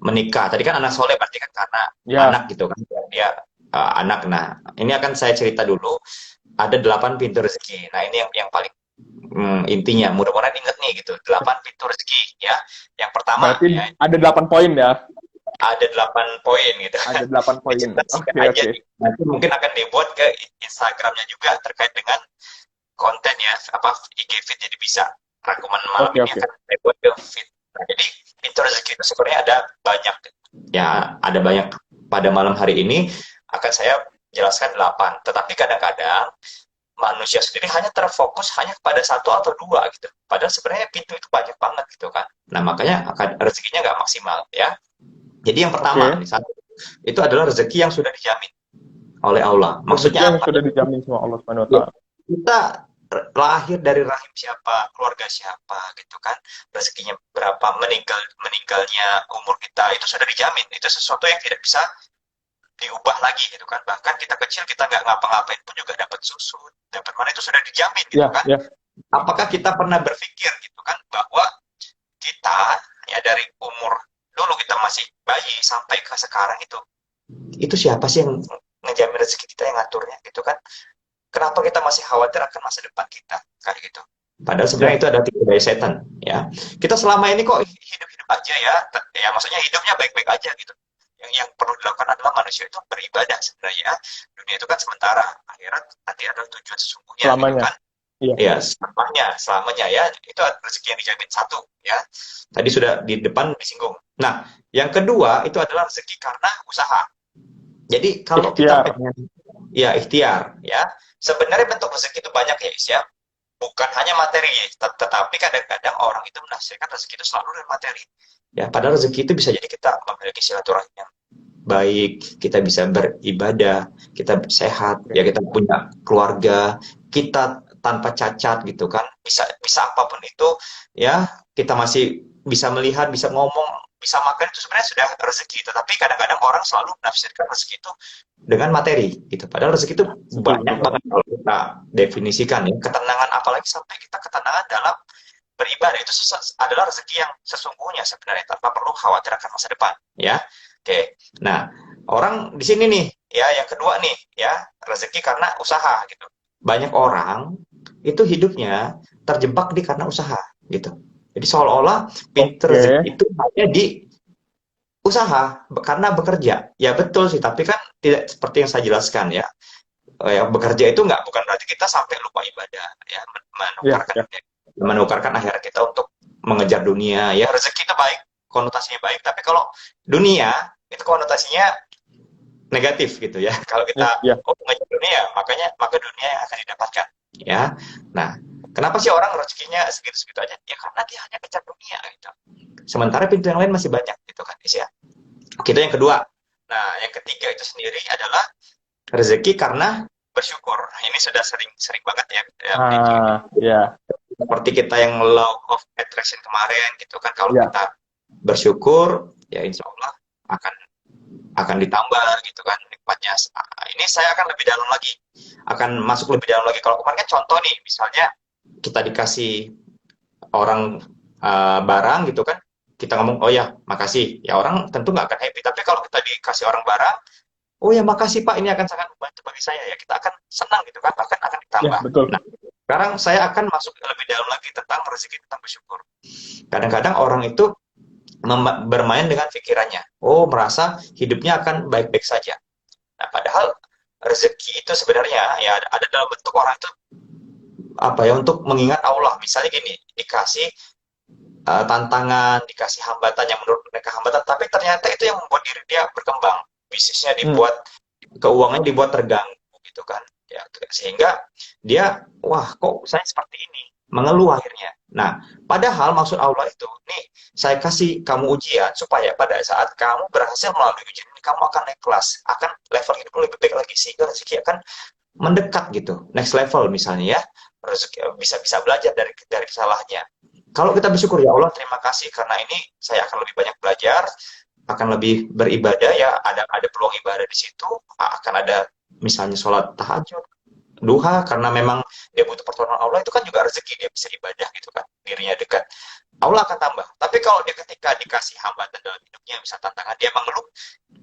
menikah. Tadi kan anak soleh berarti kan karena anak Ya, gitu kan. Dia anak. Nah, ini akan saya cerita dulu. Ada 8 pintu rezeki. Nah, ini yang paling intinya. Mudah-mudahan ingat nih gitu. 8 pintu rezeki ya. Yang pertama berarti ya, ada 8 poin ya. ada 8 poin gitu kan. Ada 8 poin. Dicatat Oke, aja oke. nih. Nanti mungkin akan dibuat ke Instagramnya juga terkait dengan konten ya, apa IG feed, jadi bisa rangkuman malam Oke, ini oke. akan dibuat ke feed. Nah, jadi pintu rezeki itu sebenarnya ada banyak ya, ada banyak. Pada malam hari ini akan saya jelaskan 8, tetapi kadang-kadang manusia sendiri hanya terfokus hanya pada satu atau dua gitu. Padahal sebenarnya pintu itu banyak banget gitu kan. Nah, makanya akan rezekinya nggak maksimal ya. Jadi yang pertama, Oke. nih, satu, itu adalah rezeki yang sudah dijamin oleh Allah. Rezeki Maksudnya yang apa? sudah dijamin sama Allah Subhanahu wa Ya, taala. kita lahir dari rahim siapa, keluarga siapa gitu kan. Rezekinya berapa, meninggalnya umur kita itu sudah dijamin. Itu sesuatu yang tidak bisa diubah lagi gitu kan. Bahkan kita kecil, kita nggak ngapa-ngapain pun juga dapat susu, dapat mana, itu sudah dijamin gitu Ya, kan. ya. Apakah kita pernah berpikir gitu kan bahwa kita ya dari umur dulu kita masih bayi sampai ke sekarang itu siapa sih yang ngejamin rezeki kita, yang ngaturnya gitu kan? Kenapa kita masih khawatir akan masa depan kita kayak gitu? Padahal sebenarnya Ya. itu ada tipu daya setan ya. Kita selama ini kok hidup-hidup aja ya, ya maksudnya hidupnya baik-baik aja gitu. Yang perlu dilakukan adalah manusia itu beribadah sebenarnya. Dunia itu kan sementara, akhirat nanti adalah tujuan sesungguhnya gitu Selamanya. kan. Iya. Ya, selamanya ya, itu rezeki yang dijamin, satu ya. Tadi sudah di depan disinggung. Nah, yang kedua itu adalah rezeki karena usaha. Jadi kalau kita Ikhtiar. pengen, ya ikhtiar ya. Sebenarnya bentuk rezeki itu banyak ya, Is ya. Bukan hanya materi ya, tetapi kadang-kadang orang itu menafsirkan rezeki itu selalu dari materi. Ya, padahal rezeki itu bisa jadi kita memiliki silaturahmi yang baik, kita bisa beribadah, kita sehat, Oke. ya kita punya keluarga, kita tanpa cacat gitu kan, bisa apapun itu, ya kita masih bisa melihat, bisa ngomong, bisa makan, itu sebenarnya sudah rezeki. Tetapi kadang-kadang orang selalu menafsirkan rezeki itu dengan materi gitu. Padahal rezeki itu Betul, banyak betul. banget kalau kita definisikan ya. Ketenangan, apalagi sampai kita ketenangan dalam beribadah, itu adalah rezeki yang sesungguhnya sebenarnya, tanpa perlu khawatir akan masa depan ya. Oke. Nah, orang di sini nih ya, yang kedua nih ya, rezeki karena usaha gitu. Banyak orang itu hidupnya terjebak di karena usaha gitu. Jadi seolah-olah pintu rezeki Oke. itu hanya di Usaha karena bekerja. Ya betul sih, tapi kan tidak seperti yang saya jelaskan ya. Ya, bekerja itu nggak bukan berarti kita sampai lupa ibadah ya, Ya, menukarkan ya. menukarkan akhirat kita untuk mengejar dunia. Ya rezeki itu baik, konotasinya baik, tapi kalau dunia itu konotasinya negatif gitu ya. Kalau Ya, kita ya. mengejar dunia, maka dunia yang akan didapatkan ya. Nah, kenapa sih orang rezekinya segitu-segitu aja? Ya karena dia hanya kejar dunia gitu. Sementara pintu yang lain masih banyak gitu kan, guys ya. Kita yang kedua. Nah, yang ketiga itu sendiri adalah rezeki karena bersyukur. Nah, ini sudah sering banget ya, Ya, seperti kita yang law of attraction kemarin gitu kan, kalau ya. kita bersyukur ya insya Allah akan akan ditambah gitu kan nikmatnya. Nah, ini saya akan lebih dalam lagi, akan masuk lebih dalam lagi. Kalau kemarin kan contoh nih, misalnya kita dikasih orang barang gitu kan, kita ngomong oh ya makasih, ya orang tentu nggak akan happy. Tapi kalau kita dikasih orang barang, oh ya makasih Pak, ini akan sangat membantu bagi saya, ya kita akan senang gitu kan, bahkan akan Ya, ditambah. betul. Nah, sekarang saya akan masuk lebih dalam lagi tentang rezeki, tentang bersyukur. Kadang-kadang orang itu bermain dengan pikirannya, oh merasa hidupnya akan baik-baik saja. Nah, padahal rezeki itu sebenarnya ya ada dalam bentuk orang itu apa ya, untuk mengingat Allah. Misalnya gini, dikasih tantangan, dikasih hambatan yang menurut mereka hambatan, tapi ternyata itu yang membuat diri dia berkembang, bisnisnya Hmm. dibuat, keuangannya dibuat terganggu gitu kan ya, sehingga dia wah kok saya seperti ini, mengeluh akhirnya. Nah, padahal maksud Allah itu nih, saya kasih kamu ujian supaya pada saat kamu berhasil melalui ujian ini, kamu akan naik kelas, akan level hidup lebih baik lagi, sehingga rezeki akan mendekat gitu, next level misalnya ya, rezeki bisa bisa belajar dari kesalahannya. Kalau kita bersyukur, ya Allah terima kasih karena ini saya akan lebih banyak belajar, akan lebih beribadah ya, ada peluang ibadah di situ, akan ada misalnya sholat tahajud, duha, karena memang dia butuh pertolongan Allah, itu kan juga rezeki, dia bisa ibadah gitu kan, dirinya dekat, Allah akan tambah. Tapi kalau dia ketika dikasih hambatan dalam hidupnya, misal tantangan, dia mengeluh,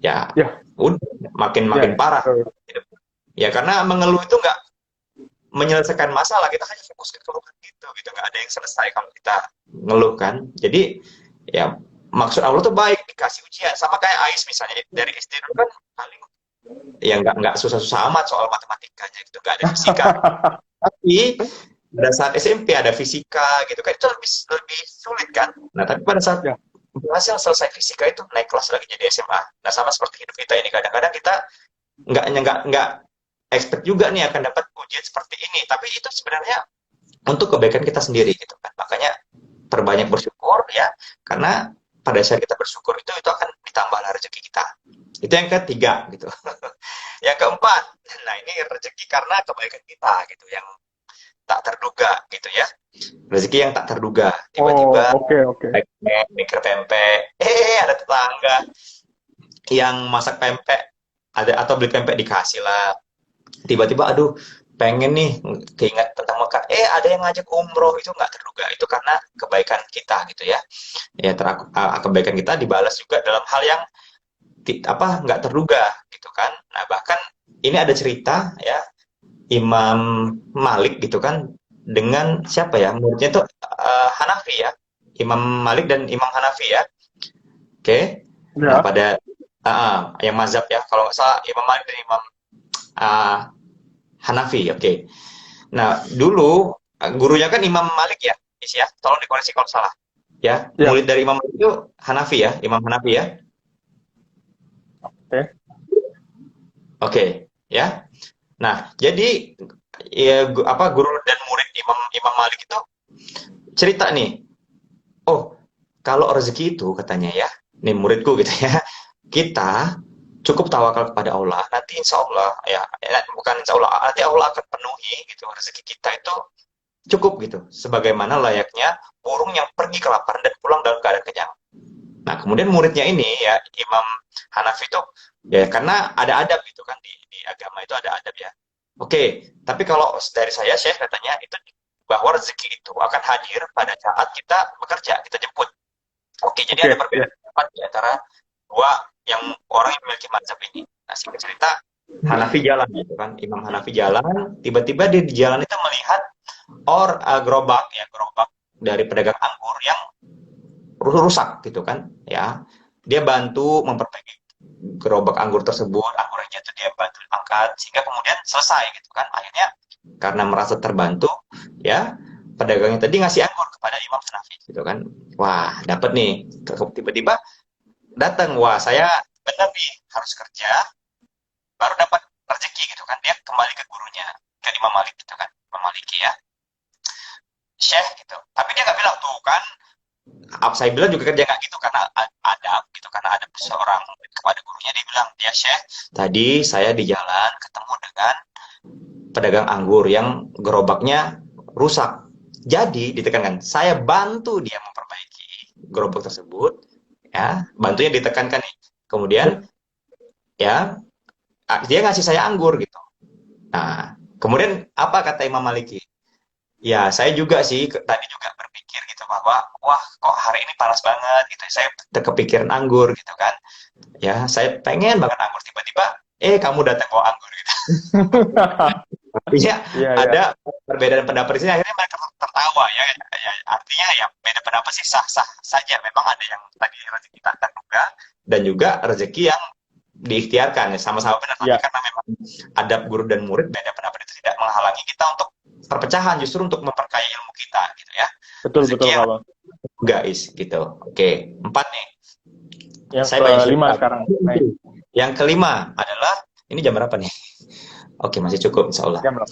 ya Ya, udah makin makin ya. parah Betul. ya, karena mengeluh itu nggak menyelesaikan masalah, kita hanya fokus ke keluhan gitu nggak ada yang selesai kalau kita ngeluh kan. Jadi ya maksud Allah tuh baik, dikasih ujian sama kayak Ais misalnya dari SD dulu kan, paling ya nggak susah-susah amat soal matematikanya gitu, nggak ada fisika. Tapi pada saat SMP ada fisika gitu kan, itu lebih sulit kan. Nah tapi pada saat Ya, berhasil selesai fisika itu, naik kelas lagi jadi SMA. Nah sama seperti hidup kita ini, kadang-kadang kita nggak expect juga nih akan dapat ujian seperti ini, tapi itu sebenarnya untuk kebaikan kita sendiri gitu kan. Makanya perbanyak bersyukur ya, karena pada saat kita bersyukur itu akan ditambah rezeki kita. Itu yang ketiga gitu. Yang keempat, nah ini rezeki karena kebaikan kita gitu, yang tak terduga gitu ya. Rezeki yang tak terduga, oh, tiba-tiba oke, oke. mikir pempek, ada tetangga yang masak pempek, ada, atau beli pempek dikasih lah, tiba-tiba aduh pengen nih keingat tentang Mekah, ada yang ngajak umroh, itu nggak terduga, itu karena kebaikan kita gitu ya. Ya kebaikan kita dibalas juga dalam hal yang nggak terduga gitu kan. Nah bahkan ini ada cerita ya, Imam Malik gitu kan, dengan siapa ya muridnya itu, Hanafi ya, Imam Malik dan Imam Hanafi ya. Oke. Nah Ya, pada yang mazhab ya, kalau nggak salah Imam Malik dan Imam uh, Hanafi. Oke. Nah, dulu gurunya kan Imam Malik ya, Is ya. Tolong dikoreksi kalau salah. Ya, ya. murid dari Imam Malik itu Hanafi ya, Imam Hanafi ya. Oke. Oke, ya. Nah, jadi ya, guru dan murid Imam Imam Malik itu cerita nih. Oh, kalau rezeki itu katanya ya, nih muridku gitu ya. Kita cukup tawakal kepada Allah. Nanti insya Allah bukan insya Allah, nanti Allah akan penuhi gitu rezeki kita itu cukup gitu, sebagaimana layaknya burung yang pergi kelaparan dan pulang dalam keadaan kenyang. Nah, kemudian muridnya ini ya, Imam Hanafi itu ya, karena ada adab gitu kan, di agama itu ada adab ya. Oke, tapi kalau dari saya Syekh katanya itu, bahwa rezeki itu akan hadir pada saat kita bekerja, kita jemput. Oke, jadi ada Oke, ya. perbedaan pendapat di antara dua yang orang yang memiliki mazhab ini. Nah, singkat cerita, Hanafi jalan gitu kan, Imam Hanafi jalan, tiba-tiba dia di jalan itu melihat gerobak dari pedagang anggur yang rusak gitu kan ya. dia bantu memperbaiki gerobak anggur tersebut, anggurnya itu dia bantu angkat sehingga kemudian selesai gitu kan. Akhirnya karena merasa terbantu, ya pedagangnya tadi ngasih anggur kepada Imam Hanafi gitu kan. Wah, dapat nih. Tiba-tiba datang, wah saya benar nih harus kerja baru dapat rezeki gitu kan. Dia kembali ke gurunya, ke Imam Malik gitu kan. Imam Malik ya, Syekh gitu. Tapi dia nggak bilang tuh kan, saya bilang juga kan dia nggak gitu karena ada gitu, karena ada seorang kepada gurunya. Dia bilang, dia Syekh, tadi saya di jalan ketemu dengan pedagang anggur yang gerobaknya rusak. Jadi ditekankan, saya bantu dia memperbaiki gerobak tersebut, ya, bantunya ditekankan nih. Kemudian ya dia ngasih saya anggur gitu. Nah, kemudian apa kata Imam Maliki? Ya, saya juga sih tadi juga berpikir gitu bahwa wah kok hari ini panas banget gitu. Saya kepikiran anggur gitu kan. Ya, saya pengen banget anggur, tiba-tiba kamu datang bawa anggur gitu. Artinya Iya, iya. ada perbedaan pendapat di sini, akhirnya mereka tertawa ya. Artinya ya beda pendapat sih sah-sah saja. Memang ada yang tadi rezeki tak terduga dan juga rezeki yang diikhtiarkan ya, sama-sama benar. Tapi Iya, karena memang adab guru dan murid beda pendapat itu tidak menghalangi kita untuk perpecahan, justru untuk memperkaya ilmu kita gitu ya. betul, Rezeki betul, yang Kak Bang. guys gitu. Oke, 4 nih. Yang Saya banyak kelima cerita. sekarang. Baik. Yang kelima adalah, ini jam berapa nih? Oke, masih cukup insya Allah. Jam berapa?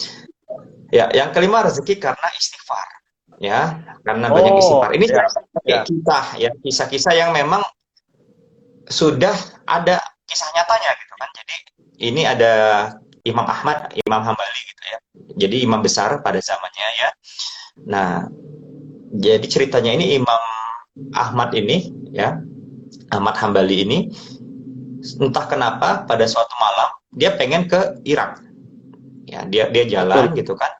Ya, yang kelima rezeki karena istighfar. Ya, karena banyak Oh, istighfar. Ini ya, ya. kisah ya, kisah-kisah yang memang sudah ada kisah nyatanya gitu kan. Jadi ini ada Imam Ahmad, Imam Hambali gitu ya. Jadi imam besar pada zamannya ya. Nah, jadi ceritanya ini Imam Ahmad ini ya, Ahmad Hambali ini entah kenapa pada suatu malam dia pengen ke Irak. Ya, dia jalan Betul. gitu kan.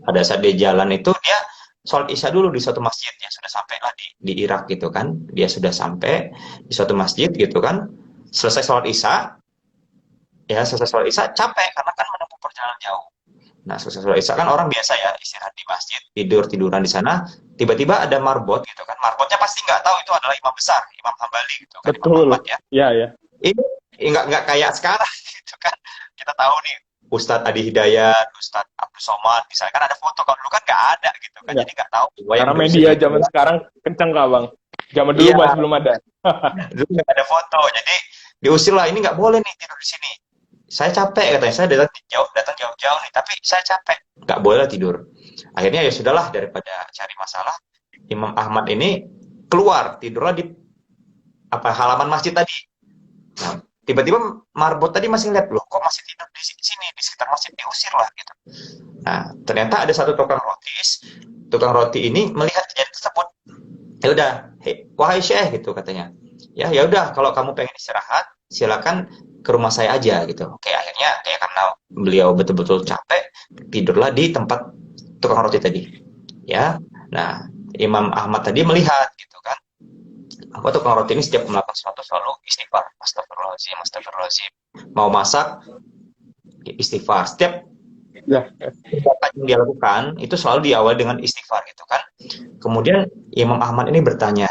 Pada saat dia jalan itu dia sholat isya dulu di suatu masjid, ya sudah sampai lah di Irak gitu kan. Dia sudah sampai di suatu masjid gitu kan. Selesai sholat isya, ya selesai sholat isya capek karena kan menempuh perjalanan jauh. Nah, selesai sholat isya kan orang biasa ya istirahat di masjid, tiduran di sana. Tiba-tiba ada marbot gitu kan. Marbotnya pasti nggak tahu itu adalah imam besar, Imam Hambali gitu kan, Imam Betul. Ahmad ya. Iya, iya. Ini nggak kayak sekarang gitu kan. Kita tahu nih Ustadz Adi Hidayat, Ustadz Abdul Somad, misalnya kan ada foto, kalau dulu kan nggak ada gitu kan, Iya. jadi nggak tahu bahwa yang Karena berusia media ini. zaman sekarang kenceng, Kak Bang. Zaman dulu Iya, masih belum ada. dulu nggak ada foto, jadi diusir lah, ini nggak boleh nih tidur di sini. Saya capek katanya, saya datang jauh-jauh nih, tapi saya capek, nggak boleh lah tidur. Akhirnya ya sudahlah, daripada cari masalah, Imam Ahmad ini keluar tidurlah di halaman masjid tadi. Nah, tiba-tiba marbot tadi masih lihat, loh kok masih tidur di sini, di sekitar masjid, diusir lah gitu. Nah, ternyata ada satu tukang roti ini melihat kejadian tersebut. Ya udah, wahai Syekh gitu katanya. Ya udah, kalau kamu pengen istirahat, silakan ke rumah saya aja gitu. Oke, akhirnya ya karena beliau betul-betul capek, tidurlah di tempat tukang roti tadi. Ya. Nah, Imam Ahmad tadi melihat gitu kan. Apa tukang roti ini setiap melakukan sesuatu selalu istighfar. Astagfirullahaladzim, astagfirullahaladzim. Mau masak, istighfar. Setiap Ya, yang dia lakukan itu selalu diawali dengan istighfar gitu kan. Kemudian Imam Ahmad ini bertanya,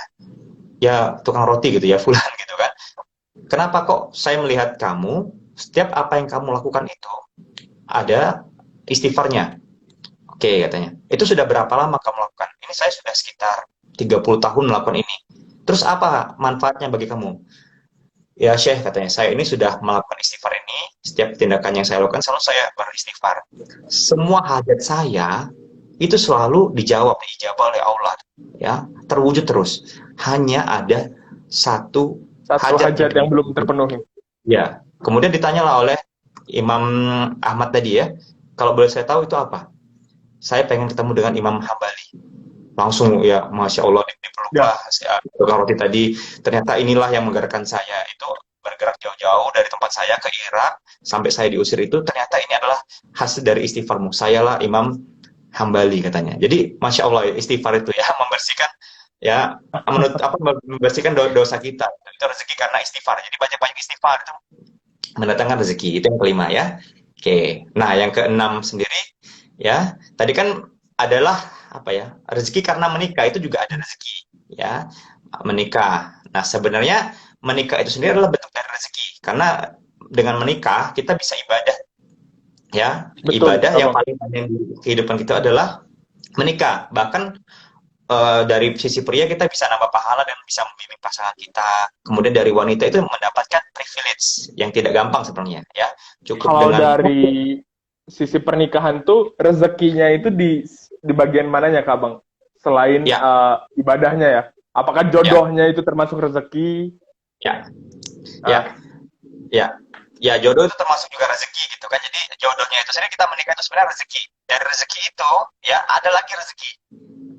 ya tukang roti gitu ya fulan gitu kan, kenapa kok saya melihat kamu setiap apa yang kamu lakukan itu ada istighfarnya? Oke katanya, itu sudah berapa lama kamu lakukan? Ini saya sudah sekitar 30 tahun melakukan ini. Terus apa manfaatnya bagi kamu? Ya Syekh katanya, saya ini sudah melakukan istighfar ini, setiap tindakan yang saya lakukan selalu saya beristighfar. Semua hajat saya itu selalu dijawab oleh Allah, ya, terwujud terus. Hanya ada satu satu hajat hajat yang belum terpenuhi. ya. Kemudian ditanyalah oleh Imam Ahmad tadi ya, kalau boleh saya tahu itu apa? Saya pengen ketemu dengan Imam Hambali. Langsung ya, Masya Allah, dipeluklah tukang roti tadi. Ternyata inilah yang menggerakkan saya. Itu bergerak jauh-jauh dari tempat saya ke Irak, sampai saya diusir itu, ternyata ini adalah hasil dari istighfarmu. Sayalah Imam Hambali katanya. Jadi Masya Allah, istighfar itu ya, membersihkan ya, membersihkan dosa kita. Itu rezeki karena istighfar. Jadi banyak-banyak istighfar itu mendatangkan rezeki. Itu yang kelima ya. Oke. Nah, yang keenam sendiri ya, tadi kan adalah apa ya, rezeki karena menikah, itu juga ada rezeki ya, menikah. Nah, sebenarnya menikah itu sendiri adalah bentuk dari rezeki. Karena dengan menikah kita bisa ibadah, ya. Betul, Ibadah yang Abang. paling penting di kehidupan kita adalah menikah. Bahkan dari sisi pria kita bisa nambah pahala dan bisa membimbing pasangan kita. Kemudian dari wanita itu mendapatkan privilege yang tidak gampang sebenarnya, ya. Cukup Kalau dengan dari sisi pernikahan tuh rezekinya itu di bagian mananya, Kak Bang? Selain ya, ibadahnya ya. Apakah ya, jodohnya itu termasuk rezeki? ya, ya, Ah, ya. Ya, jodoh itu termasuk juga rezeki gitu kan. Jadi jodohnya itu sendiri kita menikah itu sebenarnya rezeki. Dari rezeki itu ya ada lagi rezeki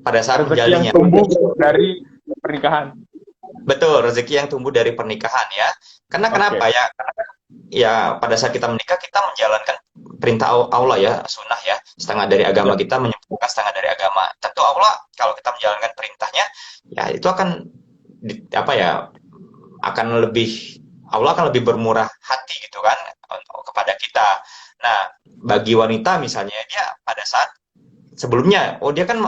pada saat rezeki yang menjalinnya. tumbuh dari pernikahan. Betul, rezeki yang tumbuh dari pernikahan ya. Karena kenapa Oke. ya? Karena ya pada saat kita menikah kita menjalankan perintah Allah ya, sunnah ya. Setengah dari agama Ya. kita menyempurnakan setengah dari agama. Tentu Allah kalau kita menjalankan perintahnya ya itu akan apa ya? Akan lebih Allah akan lebih bermurah hati gitu kan kepada kita. Nah, bagi wanita misalnya dia pada saat sebelumnya dia kan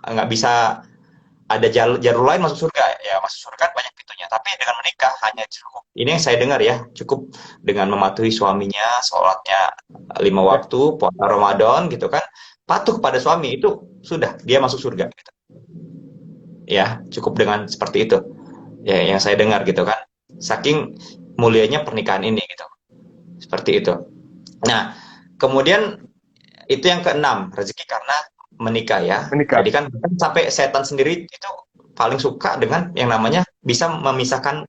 nggak bisa ada jalur lain masuk surga, ya masuk surga kan banyak pintunya, tapi dengan menikah hanya cukup, ini yang saya dengar ya, cukup dengan mematuhi suaminya, sholatnya 5 waktu, Ya. puasa Ramadan gitu kan, patuh kepada suami itu sudah dia masuk surga gitu. Ya cukup dengan seperti itu ya yang saya dengar gitu kan, saking mulianya pernikahan ini gitu, seperti itu. Nah kemudian itu yang keenam, rezeki karena menikah ya. Jadi Menikah. kan sampai setan sendiri itu paling suka dengan yang namanya bisa memisahkan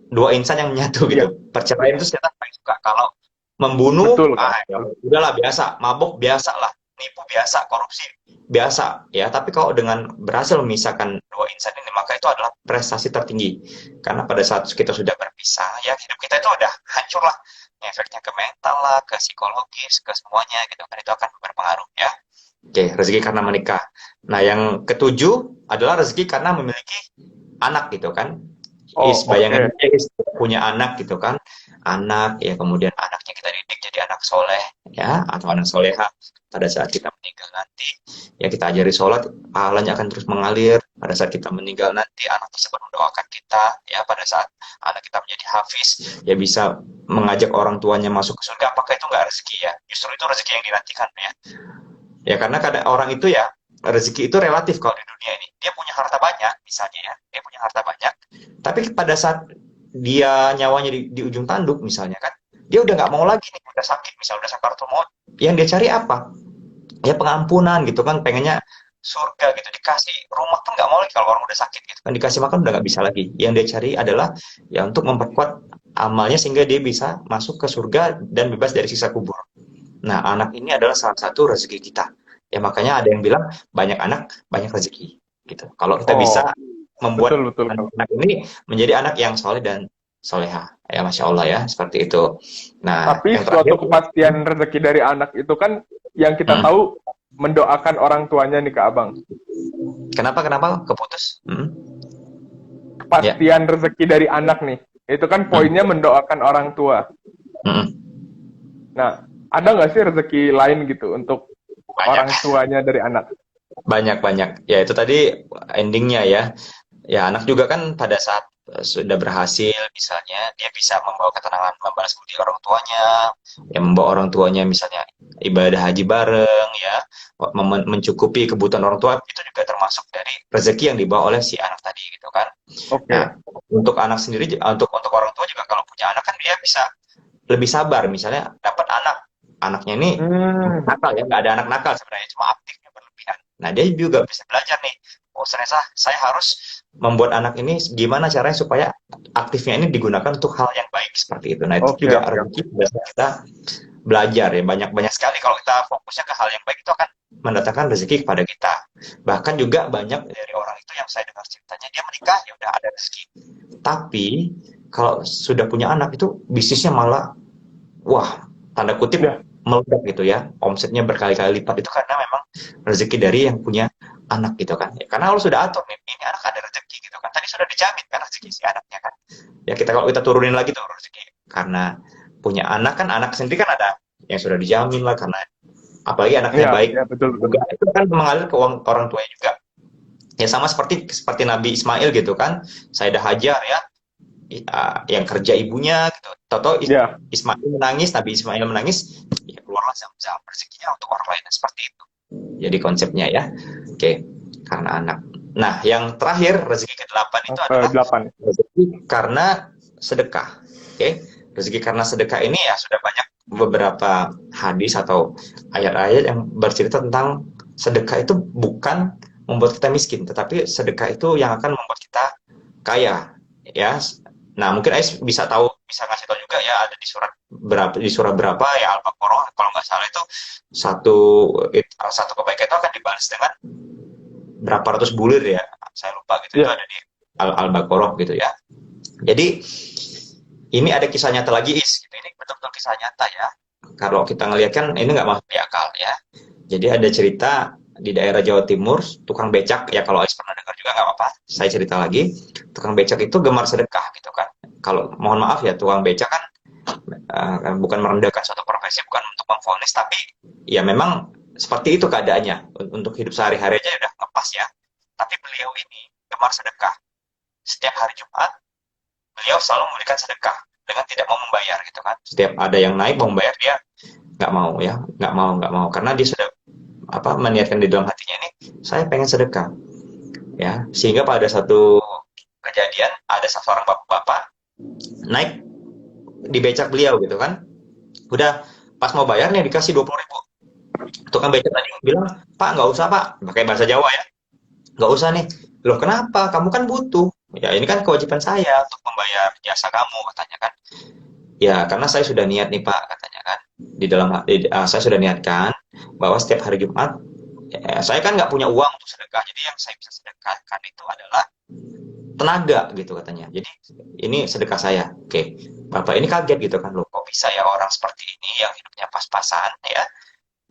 dua insan yang menyatu Iya, gitu. Perceraian itu setan paling suka. Kalau membunuh, betul, Kak. ya udahlah biasa, mabuk biasa lah, nipu biasa, korupsi biasa ya. Tapi kalau dengan berhasil memisahkan dua insan ini, maka itu adalah prestasi tertinggi. Karena pada saat kita sudah berpisah, ya hidup kita itu udah hancur lah. Efeknya ke mental lah, ke psikologis, ke semuanya gitu kan, itu akan berpengaruh ya. Oke, rezeki karena menikah. Nah, yang ketujuh adalah rezeki karena memiliki anak gitu kan. Oh, Bayangan oke. punya anak gitu kan. Anak ya kemudian anaknya kita didik jadi anak soleh ya atau anak soleha. Pada saat kita meninggal nanti ya kita ajari sholat, pahalanya akan terus mengalir. Pada saat kita meninggal nanti anak tersebut mendoakan kita ya, pada saat anak kita menjadi hafiz ya bisa mengajak orang tuanya masuk ke surga. Apakah itu nggak rezeki ya? Justru itu rezeki yang dinantikan ya. Ya karena kadang orang itu ya rezeki itu relatif kalau di dunia ini. Dia punya harta banyak misalnya ya, dia punya harta banyak. Tapi pada saat dia nyawanya di ujung tanduk misalnya kan, dia udah nggak mau lagi nih, udah sakit misalnya udah sakaratul maut. Yang dia cari apa? Ya pengampunan gitu kan, pengennya surga gitu, dikasih rumah pun nggak mau lagi kalau orang udah sakit gitu kan, dikasih makan udah nggak bisa lagi. Yang dia cari adalah ya untuk memperkuat amalnya sehingga dia bisa masuk ke surga dan bebas dari siksa kubur. Nah, anak ini adalah salah satu rezeki kita. Ya makanya ada yang bilang banyak anak, banyak rezeki. Gitu. Kalau kita bisa Oh, betul, membuat betul, Kak. anak-anak ini menjadi anak yang soleh dan soleha. Ya Masya Allah ya, seperti itu. Nah, Tapi yang terakhir, suatu kepastian rezeki dari anak itu kan yang kita hmm, tahu mendoakan orang tuanya nih, Kak Abang. kenapa keputus? Ya, Kepastian rezeki dari anak nih. Itu kan poinnya hmm, mendoakan orang tua. hmm. Nah, ada nggak sih rezeki lain gitu untuk Banyak, orang tuanya dari anak? banyak. Ya itu tadi endingnya ya. Ya anak juga kan pada saat sudah berhasil misalnya dia bisa membawa ketenangan, membalas budi orang tuanya, ya membawa orang tuanya misalnya ibadah haji bareng ya, mencukupi kebutuhan orang tua, itu juga termasuk dari rezeki yang dibawa oleh si anak tadi gitu kan. Nah Oke. untuk anak sendiri, untuk orang tua juga kalau punya anak kan dia bisa lebih sabar, misalnya dapat anaknya ini Hmm, nakal ya, nggak ada anak nakal sebenarnya, cuma aktifnya berlebihan. Nah dia juga bisa belajar nih, oh ternyata saya harus membuat anak ini gimana caranya supaya aktifnya ini digunakan untuk hal yang baik seperti itu. Nah itu oke, juga oke, rezeki biasa kita belajar ya, banyak sekali kalau kita fokusnya ke hal yang baik itu akan mendatangkan rezeki kepada kita. Bahkan juga banyak dari orang itu yang saya dengar ceritanya, dia menikah ya udah ada rezeki, tapi kalau sudah punya anak itu bisnisnya malah wah tanda kutip ya, meledak gitu ya, omsetnya berkali-kali lipat. Itu karena memang rezeki dari yang punya anak gitu kan ya, karena Allah sudah atur nih ini anak ada rezeki gitu kan, tadi sudah dijamin kan rezeki si anaknya kan ya. Kita kalau kita turunin lagi tuh rezeki karena punya anak kan, anak sendiri kan ada yang sudah dijamin lah, karena apalagi anaknya ya, baik ya, betul, betul. juga itu kan mengalir ke uang orang tuanya juga ya, sama seperti Nabi Ismail gitu kan, Sayyidah Hajar ya, yang kerja ibunya gitu. Toto Ya. Ismail menangis, Nabi Ismail menangis, ya keluarlah Zam-Zam, rezekinya untuk orang lain, seperti itu. Jadi konsepnya ya, oke, karena anak. Nah, yang terakhir rezeki ke-8 itu adalah Delapan. rezeki karena sedekah. Oke, rezeki karena sedekah ini ya sudah banyak beberapa hadis atau ayat-ayat yang bercerita tentang sedekah itu bukan membuat kita miskin, tetapi sedekah itu yang akan membuat kita kaya, ya. Nah, mungkin Ais bisa tahu, bisa ngasih tahu juga ya, ada di surat berapa ya, Al-Baqarah kalau nggak salah itu satu kebaikan itu akan dibalas dengan berapa ratus bulir ya, saya lupa gitu. Itu Ya. ada di Al-Baqarah gitu ya. Jadi ini ada kisah nyata lagi, gitu. Ini betul-betul kisah nyata ya. Kalau kita ngelihat kan ini nggak masuk di akal ya. Jadi ada cerita di daerah Jawa Timur, tukang becak ya, kalau Ais pernah dengar juga nggak apa-apa. Saya cerita lagi, tukang becak itu gemar sedekah gitu kan. Kalau mohon maaf ya, tukang becak kan bukan merendahkan suatu profesi, bukan untuk memvonis, tapi ya memang seperti itu keadaannya. Untuk hidup sehari-hari aja udah ngepas ya. Tapi beliau ini gemar sedekah. Setiap hari Jumat beliau selalu memberikan sedekah dengan tidak mau membayar gitu kan. Setiap ada yang naik mau membayar, dia nggak mau ya, nggak mau karena dia sudah meniatkan di dalam hatinya ini, saya pengen sedekah ya. Sehingga pada satu kejadian ada seorang bapak-bapak naik di becak beliau gitu kan, udah pas mau bayar nih dikasih 20.000. Tukang becak tadi bilang, Pak nggak usah Pak, pakai bahasa Jawa ya, nggak usah nih. Loh kenapa, kamu kan butuh. Ya ini kan kewajiban saya untuk membayar jasa kamu, katanya kan. Ya karena saya sudah niat nih Pak, katanya kan, di dalam saya sudah niatkan bahwa setiap hari Jumat saya kan nggak punya uang untuk sedekah, jadi yang saya bisa sedekahkan itu adalah tenaga gitu, katanya. Jadi ini sedekah saya. Oke, bapak ini kaget gitu kan, loh kok bisa ya orang seperti ini yang hidupnya pas-pasan ya,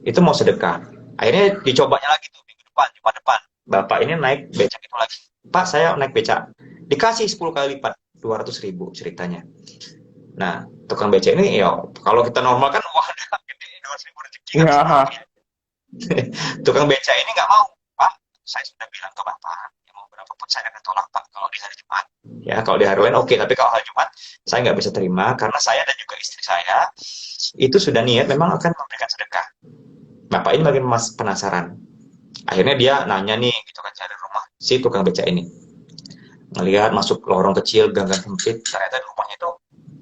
itu mau sedekah. Akhirnya dicobanya lagi tuh minggu depan, Jumat depan, bapak ini naik becak itu lagi. Pak saya naik becak, dikasih 10 kali lipat, 200.000 ceritanya. Nah, tukang becak ini ya kalau kita normal kan wah gede, 200.000 rezeki nggak bisa Ya. mau. Tukang beca ini nggak mau, Pak. Saya sudah bilang ke Bapak, ya mau berapapun saya akan tolak Pak kalau di hari Jumat. Ya kalau di hari lain oke, tapi kalau hari Jumat saya nggak bisa terima karena saya dan juga istri saya itu sudah niat memang akan memberikan sedekah. Bapak ini makin penasaran. Akhirnya dia nanya nih, gitu kan, cari rumah si tukang beca ini. Ngelihat masuk lorong kecil, gang-gang sempit, ternyata di rumahnya itu,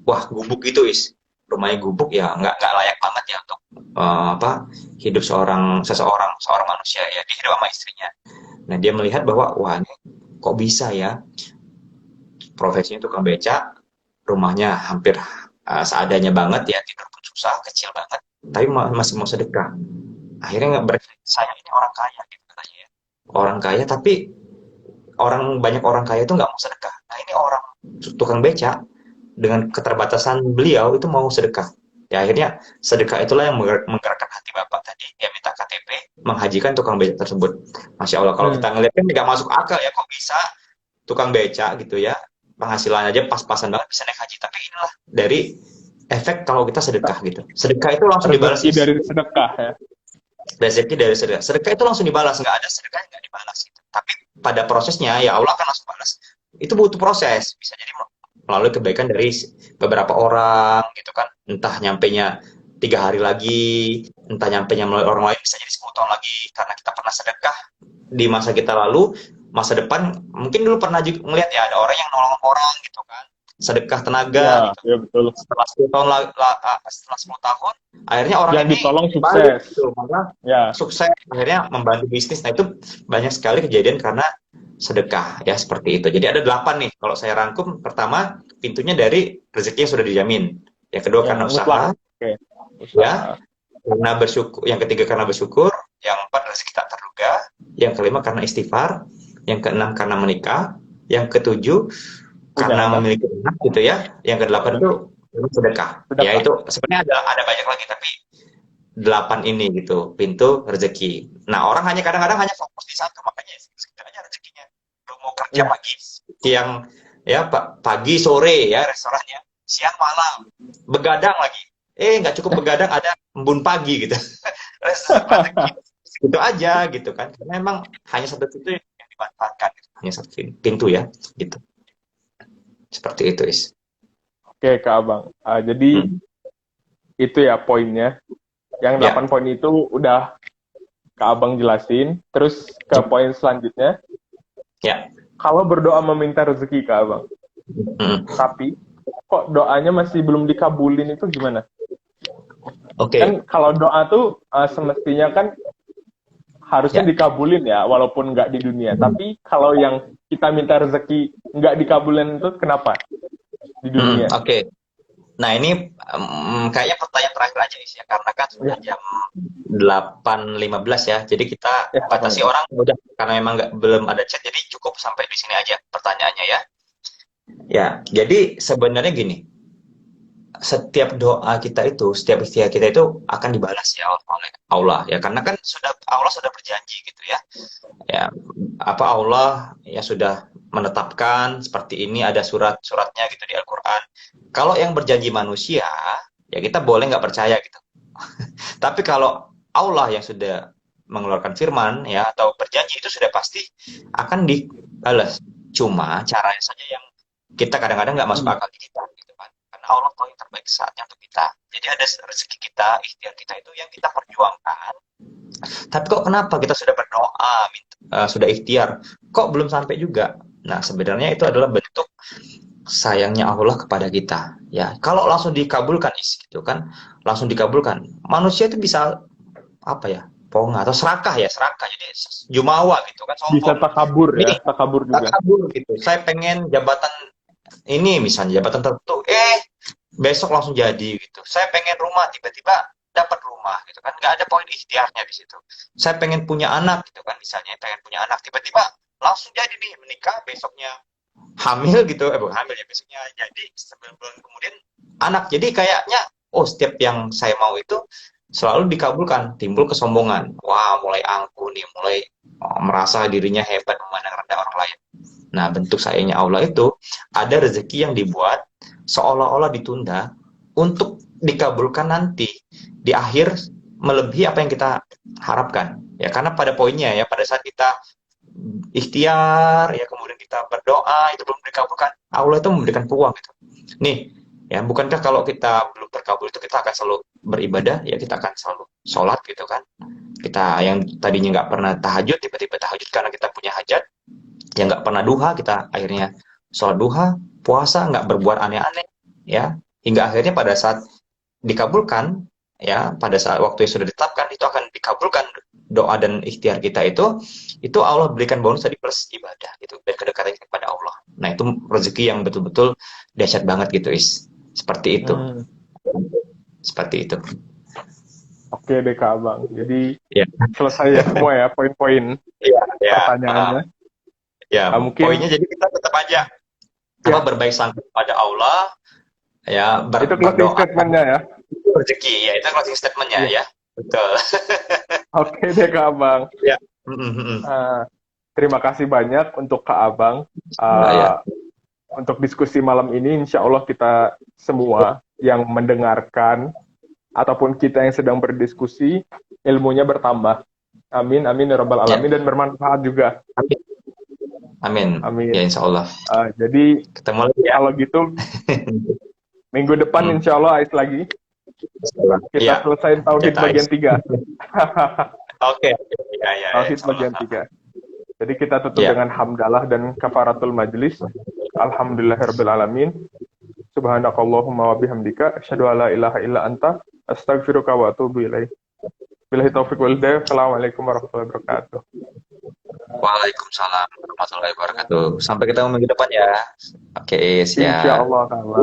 wah gubuk gitu rumahnya gubuk ya, nggak layak banget ya untuk hidup seorang manusia ya, dia hidup sama istrinya. Nah dia melihat bahwa wah ini kok bisa ya, profesinya tukang beca, rumahnya hampir seadanya banget ya, tidur pun susah, kecil banget, tapi masih mau sedekah. Akhirnya nggak berpikir, saya ini orang kaya gitu katanya ya, orang kaya tapi banyak orang kaya itu nggak mau sedekah. Nah ini orang tukang beca dengan keterbatasan beliau itu mau sedekah. Ya akhirnya sedekah itulah yang menggerakkan hati bapak tadi. Dia minta KTP, menghajikan tukang beca tersebut. Masya Allah, kalau kita ngeliat kan nggak masuk akal ya, kok bisa tukang beca gitu ya, penghasilan aja pas-pasan banget bisa naik haji. Tapi inilah dari efek kalau kita sedekah gitu. Sedekah itu langsung dibalas. Rezeki dari sedekah ya. Rezeki dari sedekah. Sedekah itu langsung dibalas, nggak ada sedekah yang nggak dibalas gitu. Tapi pada prosesnya ya Allah akan langsung balas. Itu butuh proses. Bisa jadi melalui kebaikan dari beberapa orang gitu kan, entah nyampenya 3 hari lagi, entah nyampenya melalui orang lain bisa jadi 10 tahun lagi, karena kita pernah sedekah di masa kita lalu. Masa depan mungkin dulu pernah juga ngeliat ya, ada orang yang nolong orang gitu kan, sedekah tenaga Ya, gitu. ya betul. Setelah 10 tahun setelah 10 tahun akhirnya orang yang ini ditolong balik sukses gitu, malah ya. sukses, akhirnya membantu bisnis. Nah itu banyak sekali kejadian karena sedekah ya, seperti itu. Jadi ada 8 nih kalau saya rangkum. Pertama, pintunya dari rezeki yang sudah dijamin. Yang kedua karena usaha. Oke. Ya, karena bersyukur. Yang ketiga karena bersyukur. Yang keempat rezeki tak terduga. Yang kelima karena istighfar. Yang keenam karena menikah. Yang ketujuh karena memiliki anak gitu ya. Yang kedelapan itu sedekah. Ya itu sebenarnya ada banyak lagi, tapi 8 ini gitu, pintu rezeki. Nah orang kadang-kadang hanya fokus di satu, makanya sekedar aja rezekinya. Lu mau kerja pagi, siang ya, pagi sore ya restorannya, siang malam, begadang lagi. Nggak cukup begadang, ada embun pagi gitu. Gitu aja gitu kan. Karena memang hanya satu pintu yang dimanfaatkan, gitu. Hanya satu pintu ya gitu. Seperti itu, Is. Oke, Kak Abang. Jadi Hmm. itu ya poinnya. Yang Ya, 8 poin itu udah Kak Abang jelasin. Terus ke poin selanjutnya, ya. kalau berdoa meminta rezeki Kak Abang, Hmm. tapi kok doanya masih belum dikabulin itu gimana? Oke. Kan kalau doa tuh semestinya kan harusnya Ya. dikabulin ya, walaupun nggak di dunia. Tapi kalau yang kita minta rezeki nggak dikabulin itu kenapa di dunia? Oke. Nah, ini kayaknya pertanyaan terakhir aja, Is, ya. Karena kan sudah Ya, jam 8.15 ya. Jadi kita ya Abang batasi ya. orang udah, karena memang belum ada chat. Jadi cukup sampai di sini aja pertanyaannya ya. Ya, jadi sebenarnya gini, setiap doa kita itu, setiap ikhtiar kita itu akan dibalas ya oleh Allah ya. Karena kan Allah sudah berjanji gitu ya. Ya, apa Allah ya sudah menetapkan seperti ini, ada surat-suratnya gitu di Al-Qur'an. Kalau yang berjanji manusia, ya kita boleh nggak percaya gitu. Tapi kalau Allah yang sudah mengeluarkan firman ya atau berjanji, itu sudah pasti akan dibalas. Cuma caranya saja yang kita kadang-kadang nggak masuk Hmm. akal di kita gitu kan. Karena Allah tahu yang terbaik saatnya untuk kita. Jadi ada rezeki kita, ikhtiar kita itu yang kita perjuangkan. Tapi kok kenapa kita sudah berdoa, sudah ikhtiar, kok belum sampai juga? Nah, sebenarnya itu adalah bentuk sayangnya Allah kepada kita. Ya, kalau langsung dikabulkan, gitu kan, langsung dikabulkan. Manusia itu bisa apa ya? Ponga atau serakah ya, serakah. Jadi jumawa gitu kan, Bisa sombong. takabur ya, Nih, takabur tak juga. kabur gitu. Saya pengen jabatan ini, misalnya jabatan tertentu, besok langsung jadi gitu. Saya pengen rumah, tiba-tiba dapat rumah gitu kan, nggak ada poin ikhtiarnya di situ. Saya pengen punya anak gitu kan, misalnya pengen punya anak, tiba-tiba langsung jadi nih menikah, besoknya hamil gitu, bukan hamil ya, besoknya jadi 9 bulan kemudian anak. Jadi kayaknya, oh, setiap yang saya mau itu selalu dikabulkan. Timbul kesombongan, wah, mulai angkuh nih, mulai merasa dirinya hebat, memandang rendah orang lain. Nah, bentuk sayangnya Allah itu, ada rezeki yang dibuat seolah-olah ditunda untuk dikabulkan nanti di akhir, melebihi apa yang kita harapkan. Ya, karena pada poinnya ya, pada saat kita ikhtiar ya, kemudian kita berdoa itu belum dikabulkan, Allah itu memberikan peluang gitu. Nih, ya, bukankah kalau kita belum terkabul itu kita akan selalu beribadah ya, kita akan selalu sholat gitu kan. Kita yang tadinya nggak pernah tahajud, tiba-tiba tahajud karena kita punya hajat. Yang nggak pernah duha, kita akhirnya sholat duha, puasa, nggak berbuat aneh-aneh ya, hingga akhirnya pada saat dikabulkan ya, pada saat waktu yang sudah ditetapkan itu akan dikabulkan doa dan ikhtiar kita itu Allah berikan bonus tadi plus ibadah gitu, dan kedekatan kepada Allah. Nah, itu rezeki yang betul-betul dahsyat banget gitu, seperti itu, Hmm. seperti itu. Oke deh Kak Abang. Jadi Ya, selesai ya semua ya poin-poin ya, ya, pertanyaannya. ya. Poinnya Mungkin jadi kita tetap aja ya berbaik sangka kepada Allah ya, itu closing berdoa, statementnya ya. rezeki ya, itu closing statementnya Iya. ya, betul. Oke deh Kak Abang. Ya. Mm-mm. Eh, terima kasih banyak untuk Kak Abang. Ya, ya. Eh, untuk diskusi malam ini, insya Allah kita semua yang mendengarkan ataupun kita yang sedang berdiskusi, ilmunya bertambah. Amin, amin ya rabbal Ya. alamin, dan bermanfaat juga. Amin. Amin. Ya, insya Allah. Jadi Ketemu lagi ya. kalau gitu minggu depan insya Allah Ais lagi kita Ya. selesaiin tauhid Kita bagian 3. Oke. Ya, ya, ya, Tauhid insya Allah. bagian 3. Jadi kita tutup Ya. dengan hamdalah dan kafaratul majlis. Alhamdulillahirabbil alamin. Subhanakallahumma wa bihamdika asyhadu an la ilaha illa anta astaghfiruka wa atubu ilaik. Billahi taufiq wal hidayah. Assalamualaikum warahmatullahi wabarakatuh. Waalaikumsalam warahmatullahi wabarakatuh. Sampai ketemu minggu depan ya. Oke, siap. Insyaallah taala.